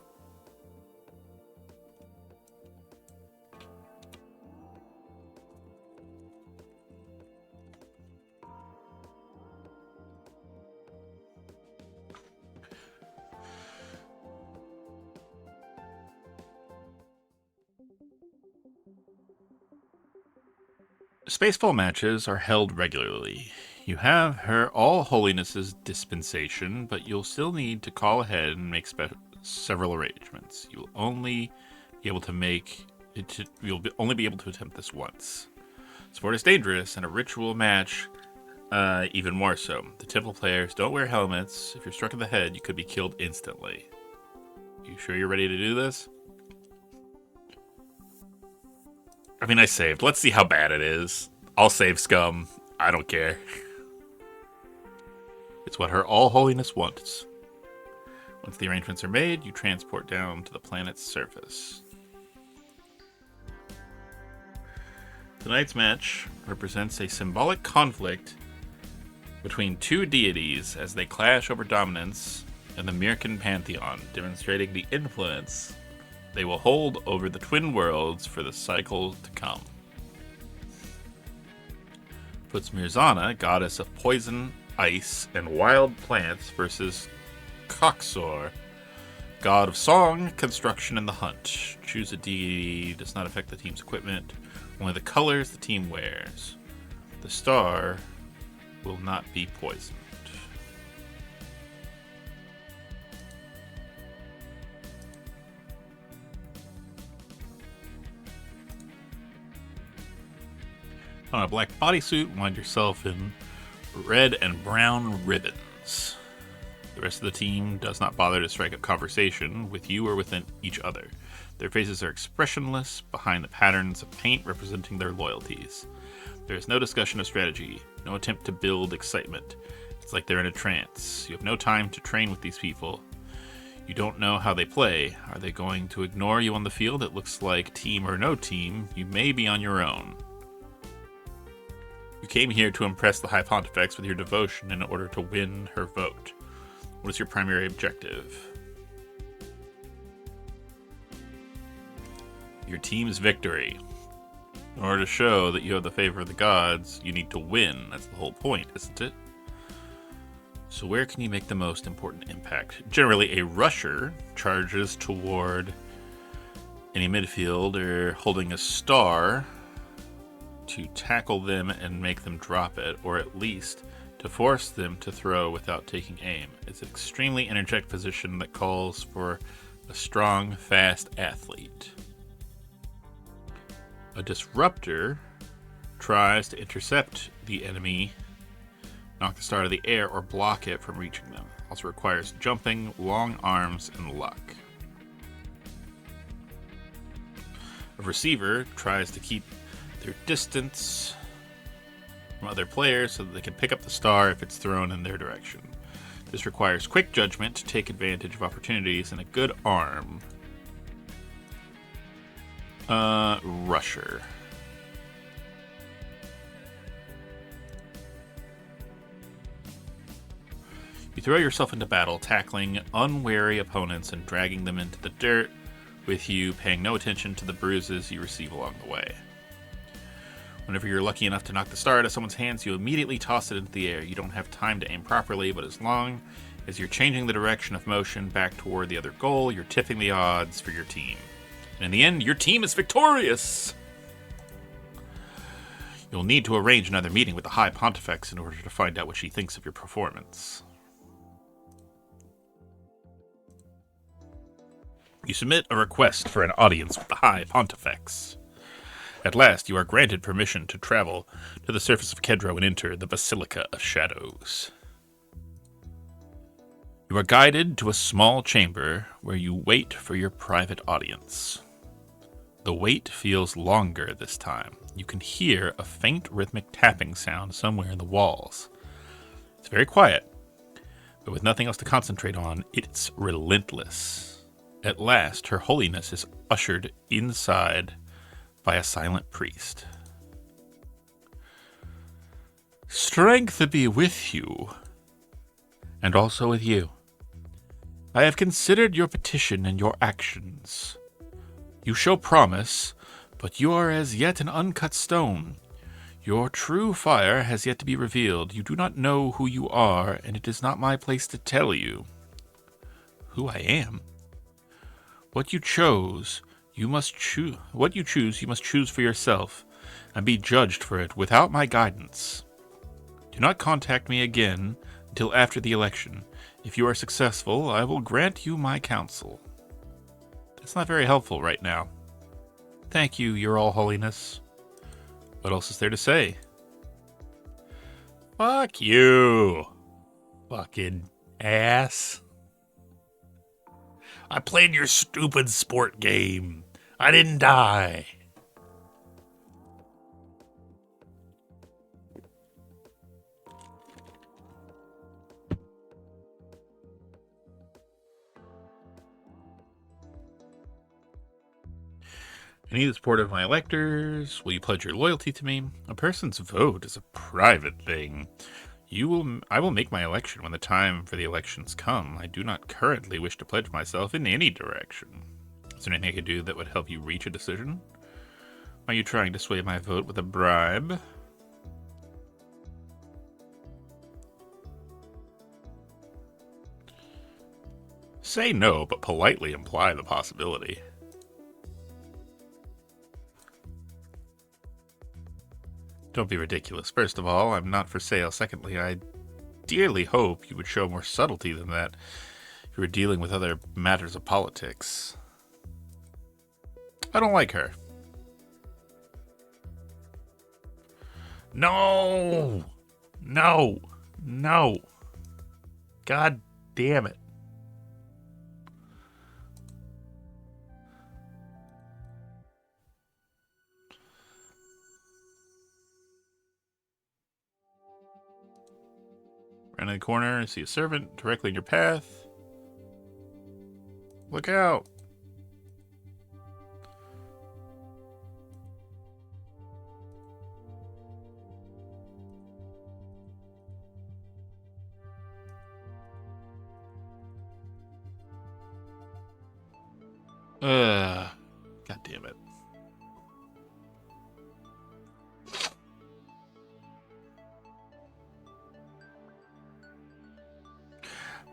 Spacefall matches are held regularly. You have Her All Holiness's dispensation, but you'll still need to call ahead and make several arrangements. You'll only be able to only be able to attempt this once. Sport is dangerous, and a ritual match even more so. The temple players don't wear helmets. If you're struck in the head, you could be killed instantly. You sure you're ready to do this? I mean, I saved. Let's see how bad it is. I'll save scum. I don't care. It's what Her All Holiness wants. Once the arrangements are made, you transport down to the planet's surface. Tonight's match represents a symbolic conflict between two deities as they clash over dominance in the Mirkan pantheon, demonstrating the influence they will hold over the twin worlds for the cycle to come. Puts Mirzana, goddess of poison, ice, and wild plants, versus Coxor, god of song, construction, and the hunt. Choose a deity, does not affect the team's equipment, only the colors the team wears. The star will not be poisoned. On a black bodysuit, wind yourself in red and brown ribbons. The rest of the team does not bother to strike up conversation with you or with each other. Their faces are expressionless behind the patterns of paint representing their loyalties. There is no discussion of strategy, no attempt to build excitement. It's like they're in a trance. You have no time to train with these people. You don't know how they play. Are they going to ignore you on the field? It looks like team or no team, you may be on your own. You came here to impress the High Pontifex with your devotion in order to win her vote. What is your primary objective? Your team's victory. In order to show that you have the favor of the gods, you need to win. That's the whole point, isn't it? So where can you make the most important impact? Generally, a rusher charges toward any midfielder holding a star to tackle them and make them drop it, or at least to force them to throw without taking aim. It's an extremely energetic position that calls for a strong, fast athlete. A disruptor tries to intercept the enemy, knock the star out of the air, or block it from reaching them. Also requires jumping, long arms, and luck. A receiver tries to keep their distance from other players so that they can pick up the star if it's thrown in their direction. This requires quick judgment to take advantage of opportunities and a good arm. Rusher. You throw yourself into battle, tackling unwary opponents and dragging them into the dirt with you, paying no attention to the bruises you receive along the way. Whenever you're lucky enough to knock the star out of someone's hands, you immediately toss it into the air. You don't have time to aim properly, but as long as you're changing the direction of motion back toward the other goal, you're tipping the odds for your team. And in the end, your team is victorious! You'll need to arrange another meeting with the High Pontifex in order to find out what she thinks of your performance. You submit a request for an audience with the High Pontifex. At last, you are granted permission to travel to the surface of Kedro and enter the Basilica of Shadows. You are guided to a small chamber where you wait for your private audience. The wait feels longer this time. You can hear a faint rhythmic tapping sound somewhere in the walls. It's very quiet, but with nothing else to concentrate on, it's relentless. At last, Her Holiness is ushered inside by a silent priest. Strength be with you, and also with you. I have considered your petition and your actions. You show promise, but you are as yet an uncut stone. Your true fire has yet to be revealed. You do not know who you are, and it is not my place to tell you who I am. What you choose, you must choose for yourself, and be judged for it without my guidance. Do not contact me again until after the election. If you are successful, I will grant you my counsel. That's not very helpful right now. Thank you, Your All Holiness. What else is there to say? Fuck you, fucking ass. I played your stupid sport game. I didn't die. I need the support of my electors. Will you pledge your loyalty to me? A person's vote is a private thing. I will make my election when the time for the elections come. I do not currently wish to pledge myself in any direction. Is there anything I could do that would help you reach a decision? Are you trying to sway my vote with a bribe? Say no, but politely imply the possibility. Don't be ridiculous. First of all, I'm not for sale. Secondly, I dearly hope you would show more subtlety than that if you were dealing with other matters of politics. I don't like her. No! No! No! God damn it. Around the corner, see a servant directly in your path. Look out. God damn it.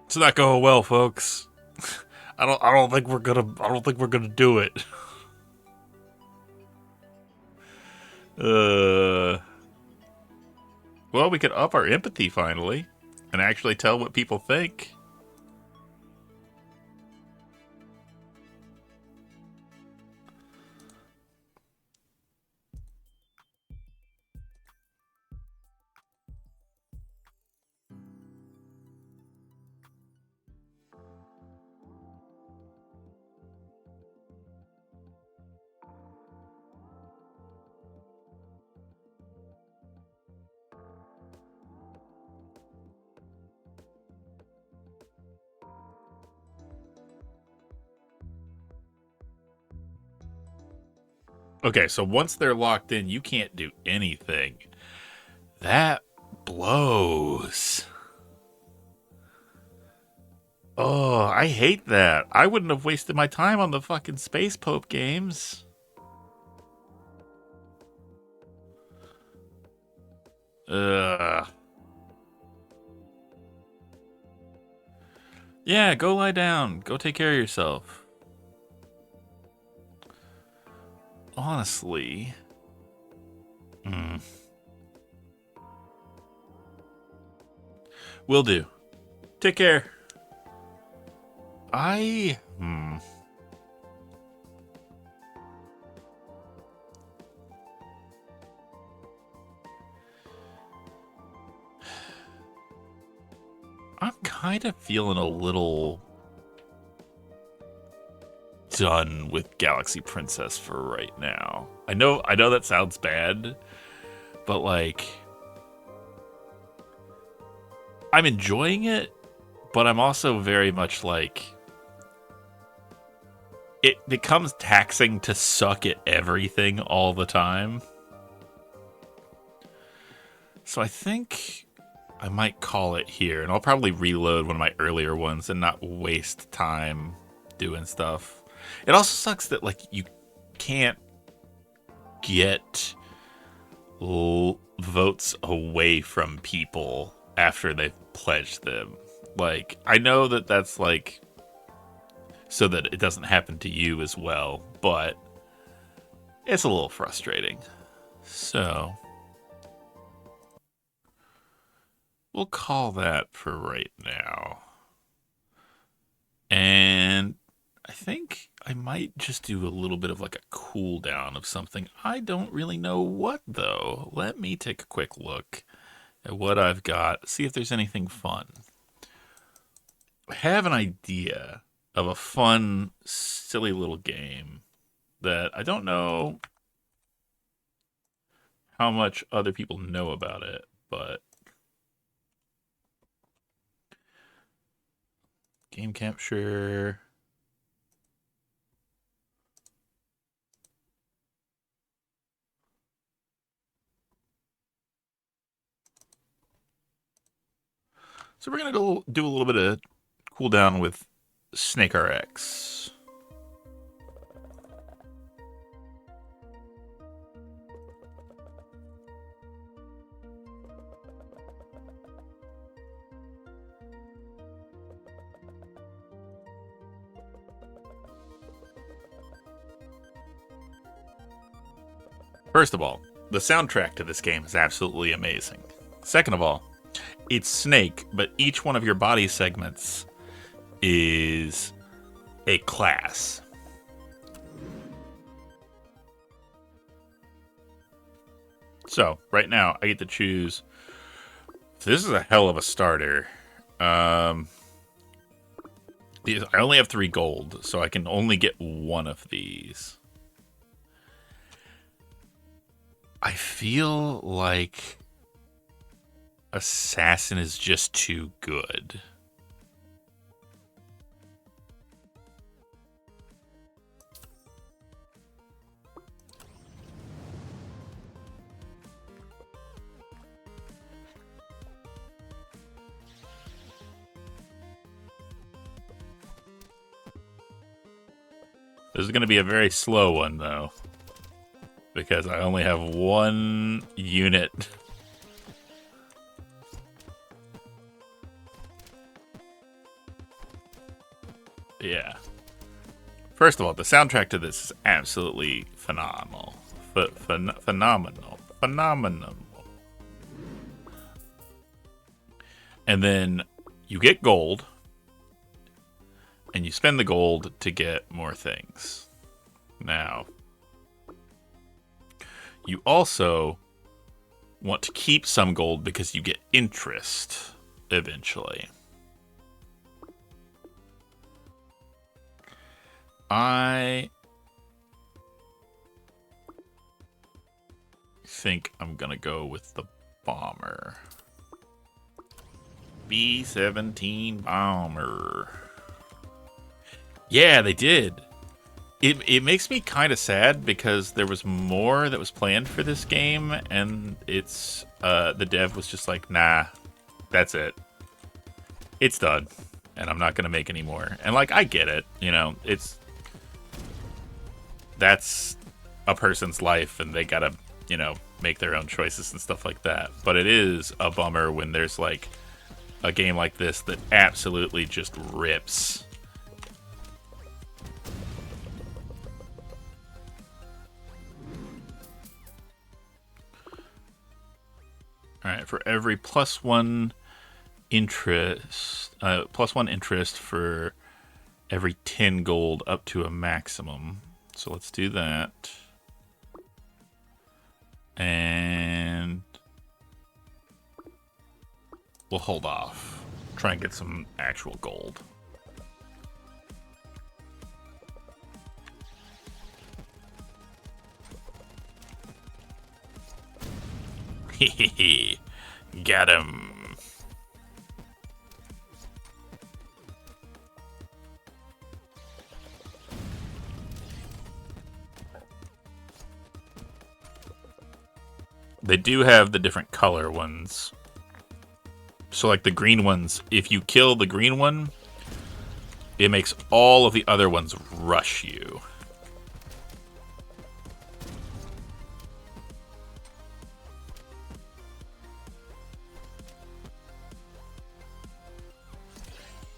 It's not going well, folks. I don't think we're gonna do it. Well, we could up our empathy finally and actually tell what people think. Okay, so once they're locked in, you can't do anything. That blows. Oh, I hate that. I wouldn't have wasted my time on the fucking Space Pope games. Ugh. Yeah, go lie down. Go take care of yourself. Honestly. Will do. Take care. I'm kind of feeling a little done with Galaxy Princess for right now. I know that sounds bad, but like I'm enjoying it, but I'm also very much like it becomes taxing to suck at everything all the time. So I think I might call it here, and I'll probably reload one of my earlier ones and not waste time doing stuff. It also sucks that like you can't get votes away from people after they've pledged them. Like, I know that that's like so that it doesn't happen to you as well, but it's a little frustrating. So we'll call that for right now. And I think I might just do a little bit of like a cooldown of something. I don't really know what, though. Let me take a quick look at what I've got, see if there's anything fun. I have an idea of a fun, silly little game that I don't know how much other people know about it, but game capture. So we're gonna go do a little bit of cooldown with Snake RX. First of all, the soundtrack to this game is absolutely amazing. Second of all, it's Snake, but each one of your body segments is a class. So, right now, I get to choose. This is a hell of a starter. I only have 3 gold, so I can only get one of these. I feel like assassin is just too good. This is going to be a very slow one, though, because I only have one unit. Yeah. First of all, the soundtrack to this is absolutely phenomenal. Phenomenal. Phenomenal. And then you get gold, and you spend the gold to get more things. Now, you also want to keep some gold because you get interest eventually. I think I'm gonna go with the bomber. B-17 bomber. Yeah, they did. It makes me kind of sad because there was more that was planned for this game, and it's the dev was just like, nah, that's it. It's done, and I'm not gonna make any more. And like, I get it, you know, that's a person's life, and they gotta, you know, make their own choices and stuff like that. But it is a bummer when there's like a game like this that absolutely just rips. All right, for every +1 interest, +1 interest for every 10 gold up to a maximum. So let's do that. And we'll hold off. Try and get some actual gold. Hehehe. Got him. They do have the different color ones. So like the green ones, if you kill the green one, it makes all of the other ones rush you.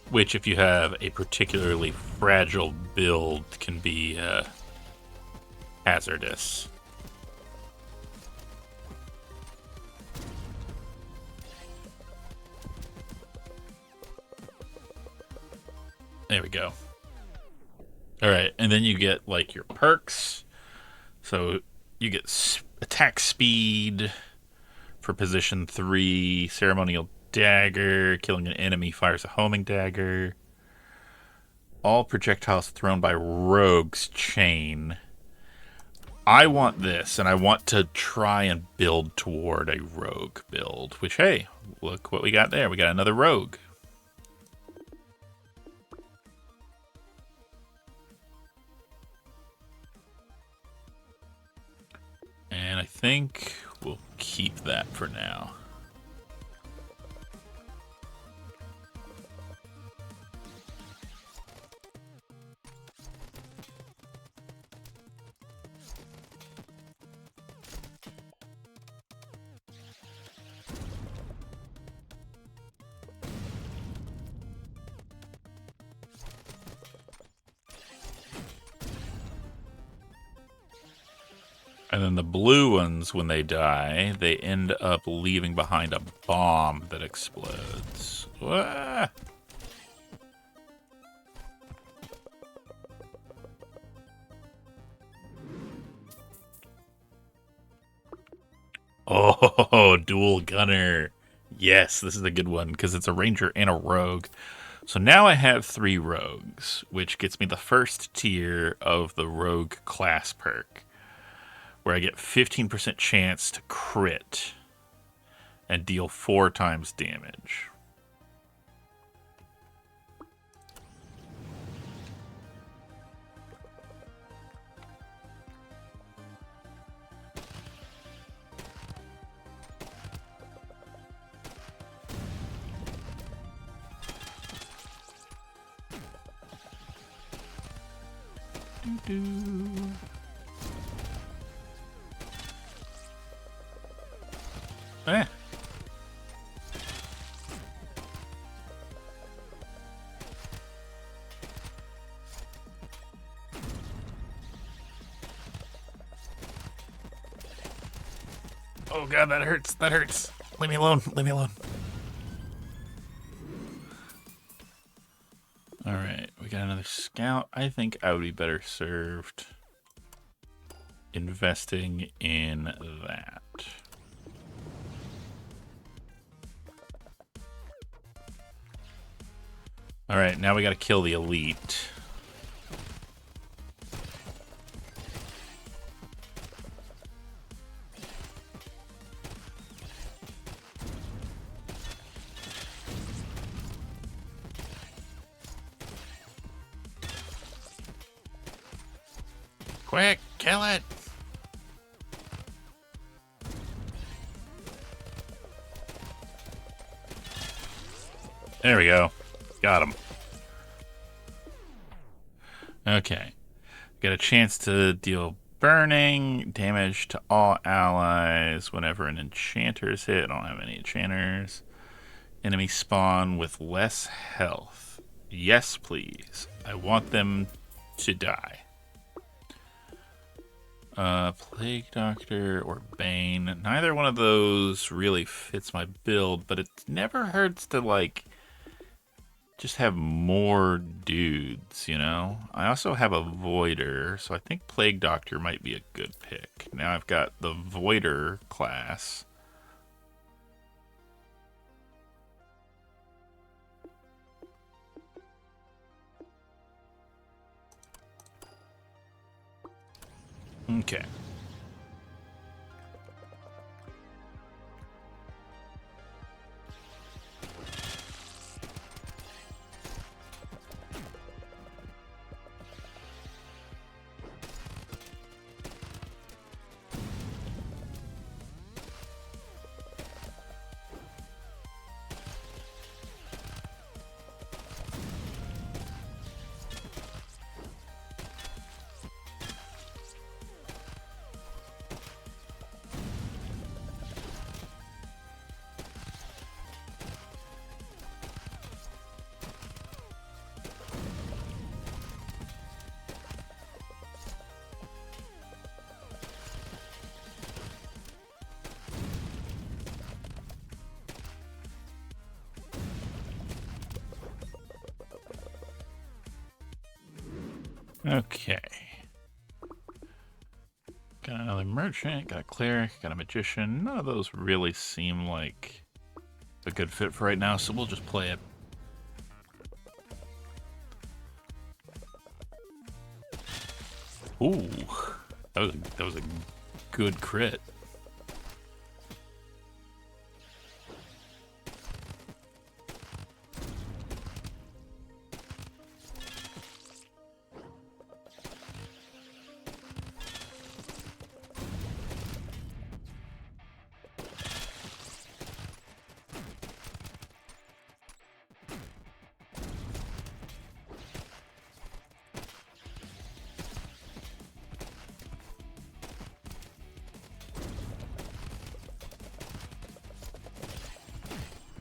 Which, if you have a particularly fragile build, can be hazardous. There we go. Alright, and then you get, like, your perks. So, you get attack speed for position 3, ceremonial dagger, killing an enemy fires a homing dagger. All projectiles thrown by rogues chain. I want this, and I want to try and build toward a rogue build. Which, hey, look what we got there. We got another rogue. And I think we'll keep that for now. And then the blue ones, when they die, they end up leaving behind a bomb that explodes. Ah! Oh, dual gunner. Yes, this is a good one because it's a ranger and a rogue. So now I have 3 rogues, which gets me the first tier of the rogue class perk, where I get 15% chance to crit and deal 4 times damage. Eh. Oh god, that hurts. That hurts. Leave me alone. Leave me alone. Alright, we got another scout. I think I would be better served investing in that. Alright, now we gotta kill the elite. Quick, kill it! There we go. Got him. Okay. Get a chance to deal burning damage to all allies whenever an enchanter is hit. I don't have any enchanters. Enemy spawn with less health. Yes, please. I want them to die. Plague Doctor or Bane. Neither one of those really fits my build, but it never hurts to, like, just have more dudes, you know? I also have a Voider, so I think Plague Doctor might be a good pick. Now I've got the Voider class. Okay. Okay. Got another merchant, got a cleric, got a magician. None of those really seem like a good fit for right now, so we'll just play it. Ooh, that was a good crit.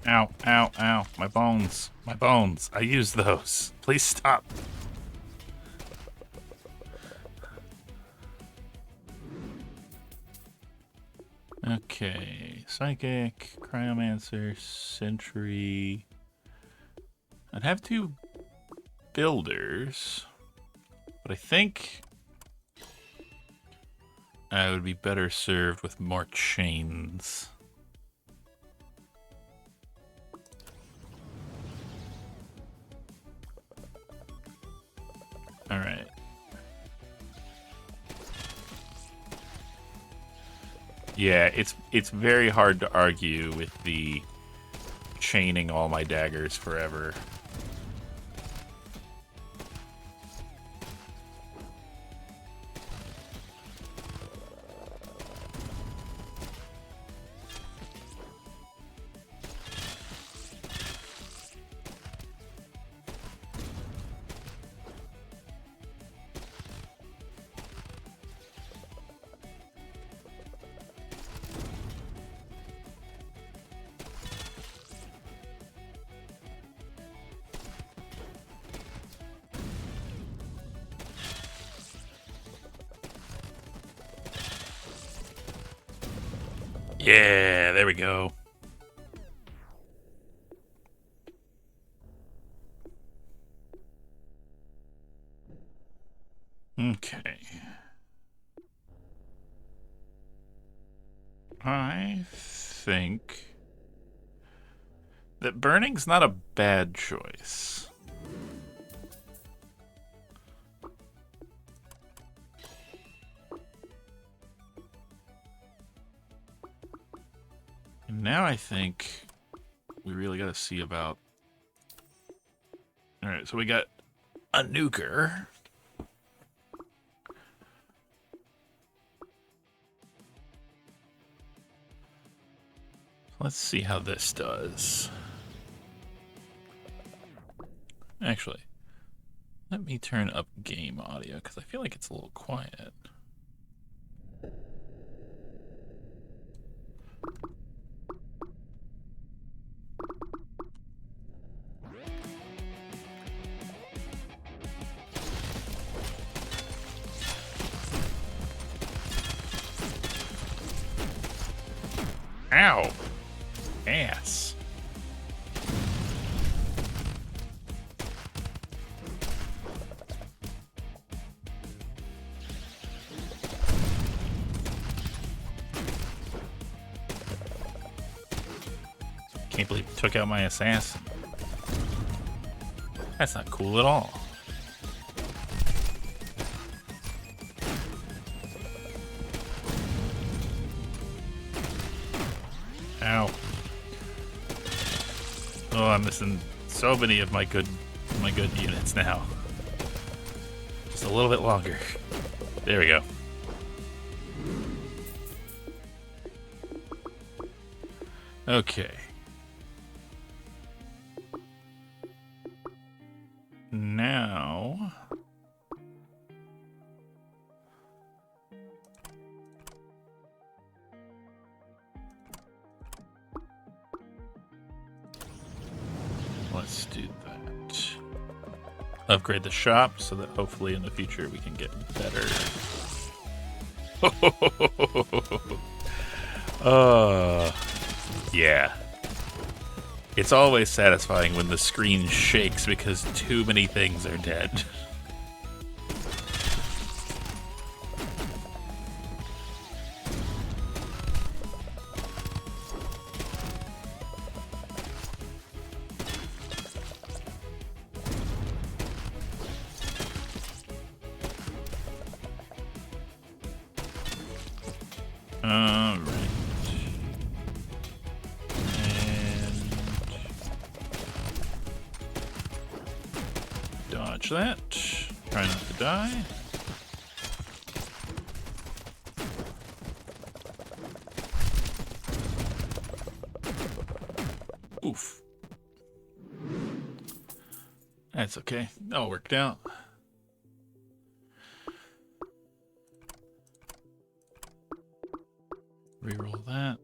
Ow, ow, ow. My bones. My bones. I use those. Please stop. Okay. Psychic, Cryomancer, Sentry. I'd have 2 builders, but I think I would be better served with more chains. All right. Yeah, it's very hard to argue with the chaining all my daggers forever. Yeah, there we go. Okay. I think that burning's not a bad choice. And now I think we really got to see about... Alright, so we got a nuker. Let's see how this does. Actually, let me turn up game audio because I feel like it's a little quiet. Ow! Ass. Can't believe it took out my assassin. That's not cool at all. Ow. Oh, I'm missing so many of my good units now. Just a little bit longer. There we go. Okay. Now... let's do that. Upgrade the shop so that hopefully in the future we can get better. Yeah. It's always satisfying when the screen shakes because too many things are dead. Alright. And dodge that. Try not to die. Oof. That's okay. All worked out. Reroll that.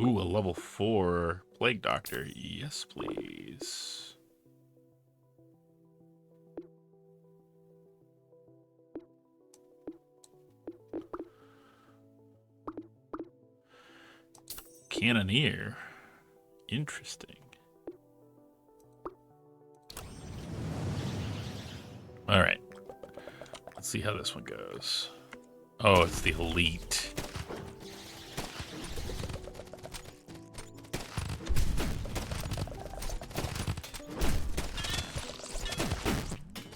Ooh, a level 4 Plague Doctor. Yes, please. Cannoneer. Interesting. Alright. Let's see how this one goes. Oh, it's the elite.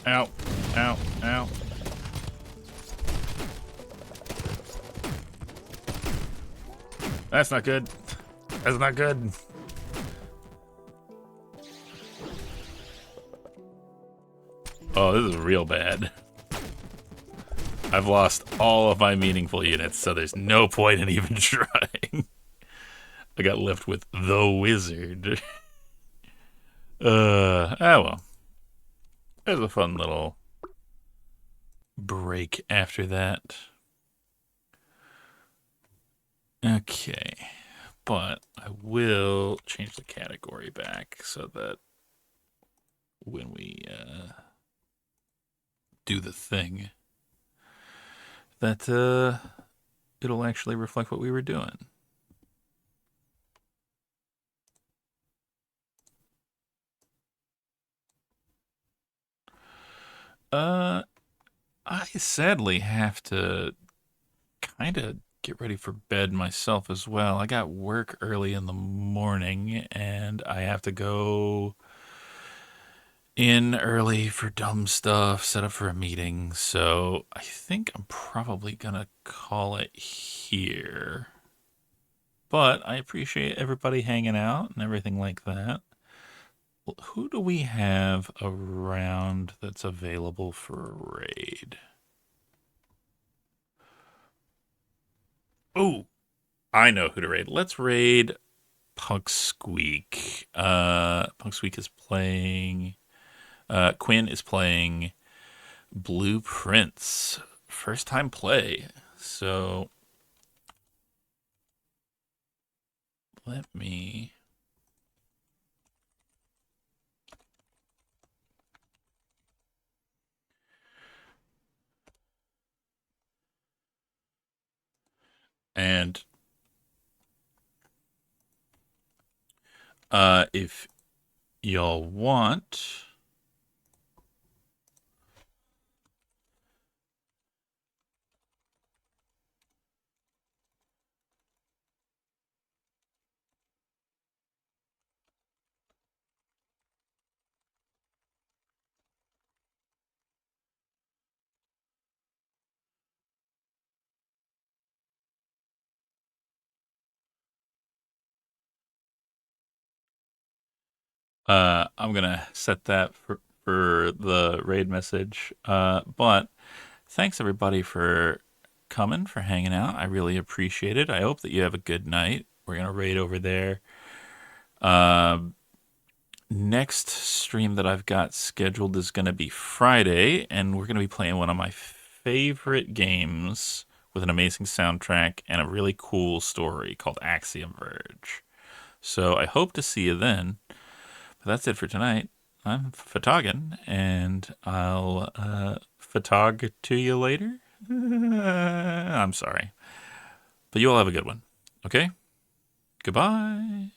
Ow, ow, ow. That's not good. That's not good. Oh, this is real bad. I've lost all of my meaningful units, so there's no point in even trying. I got left with the wizard. Oh well. There's a fun little break after that. Okay. But I will change the category back so that when we do the thing, that it'll actually reflect what we were doing. I sadly have to kind of get ready for bed myself as well. I got work early in the morning and I have to go in early for dumb stuff, set up for a meeting. So I think I'm probably going to call it here. But I appreciate everybody hanging out and everything like that. Who do we have around that's available for a raid? Oh, I know who to raid. Let's raid Punk Squeak. Punk Squeak is playing. Quinn is playing Blueprints. First time play. So let me. And if y'all want, I'm gonna set that for the raid message. But thanks everybody for coming, for hanging out. I really appreciate it. I hope that you have a good night. We're gonna raid over there. Next stream that I've got scheduled is gonna be Friday, and we're gonna be playing one of my favorite games with an amazing soundtrack and a really cool story called Axiom Verge. So I hope to see you then. But that's it for tonight. I'm Fatoggin, and I'll Fatog to you later. I'm sorry. But you all have a good one. Okay? Goodbye.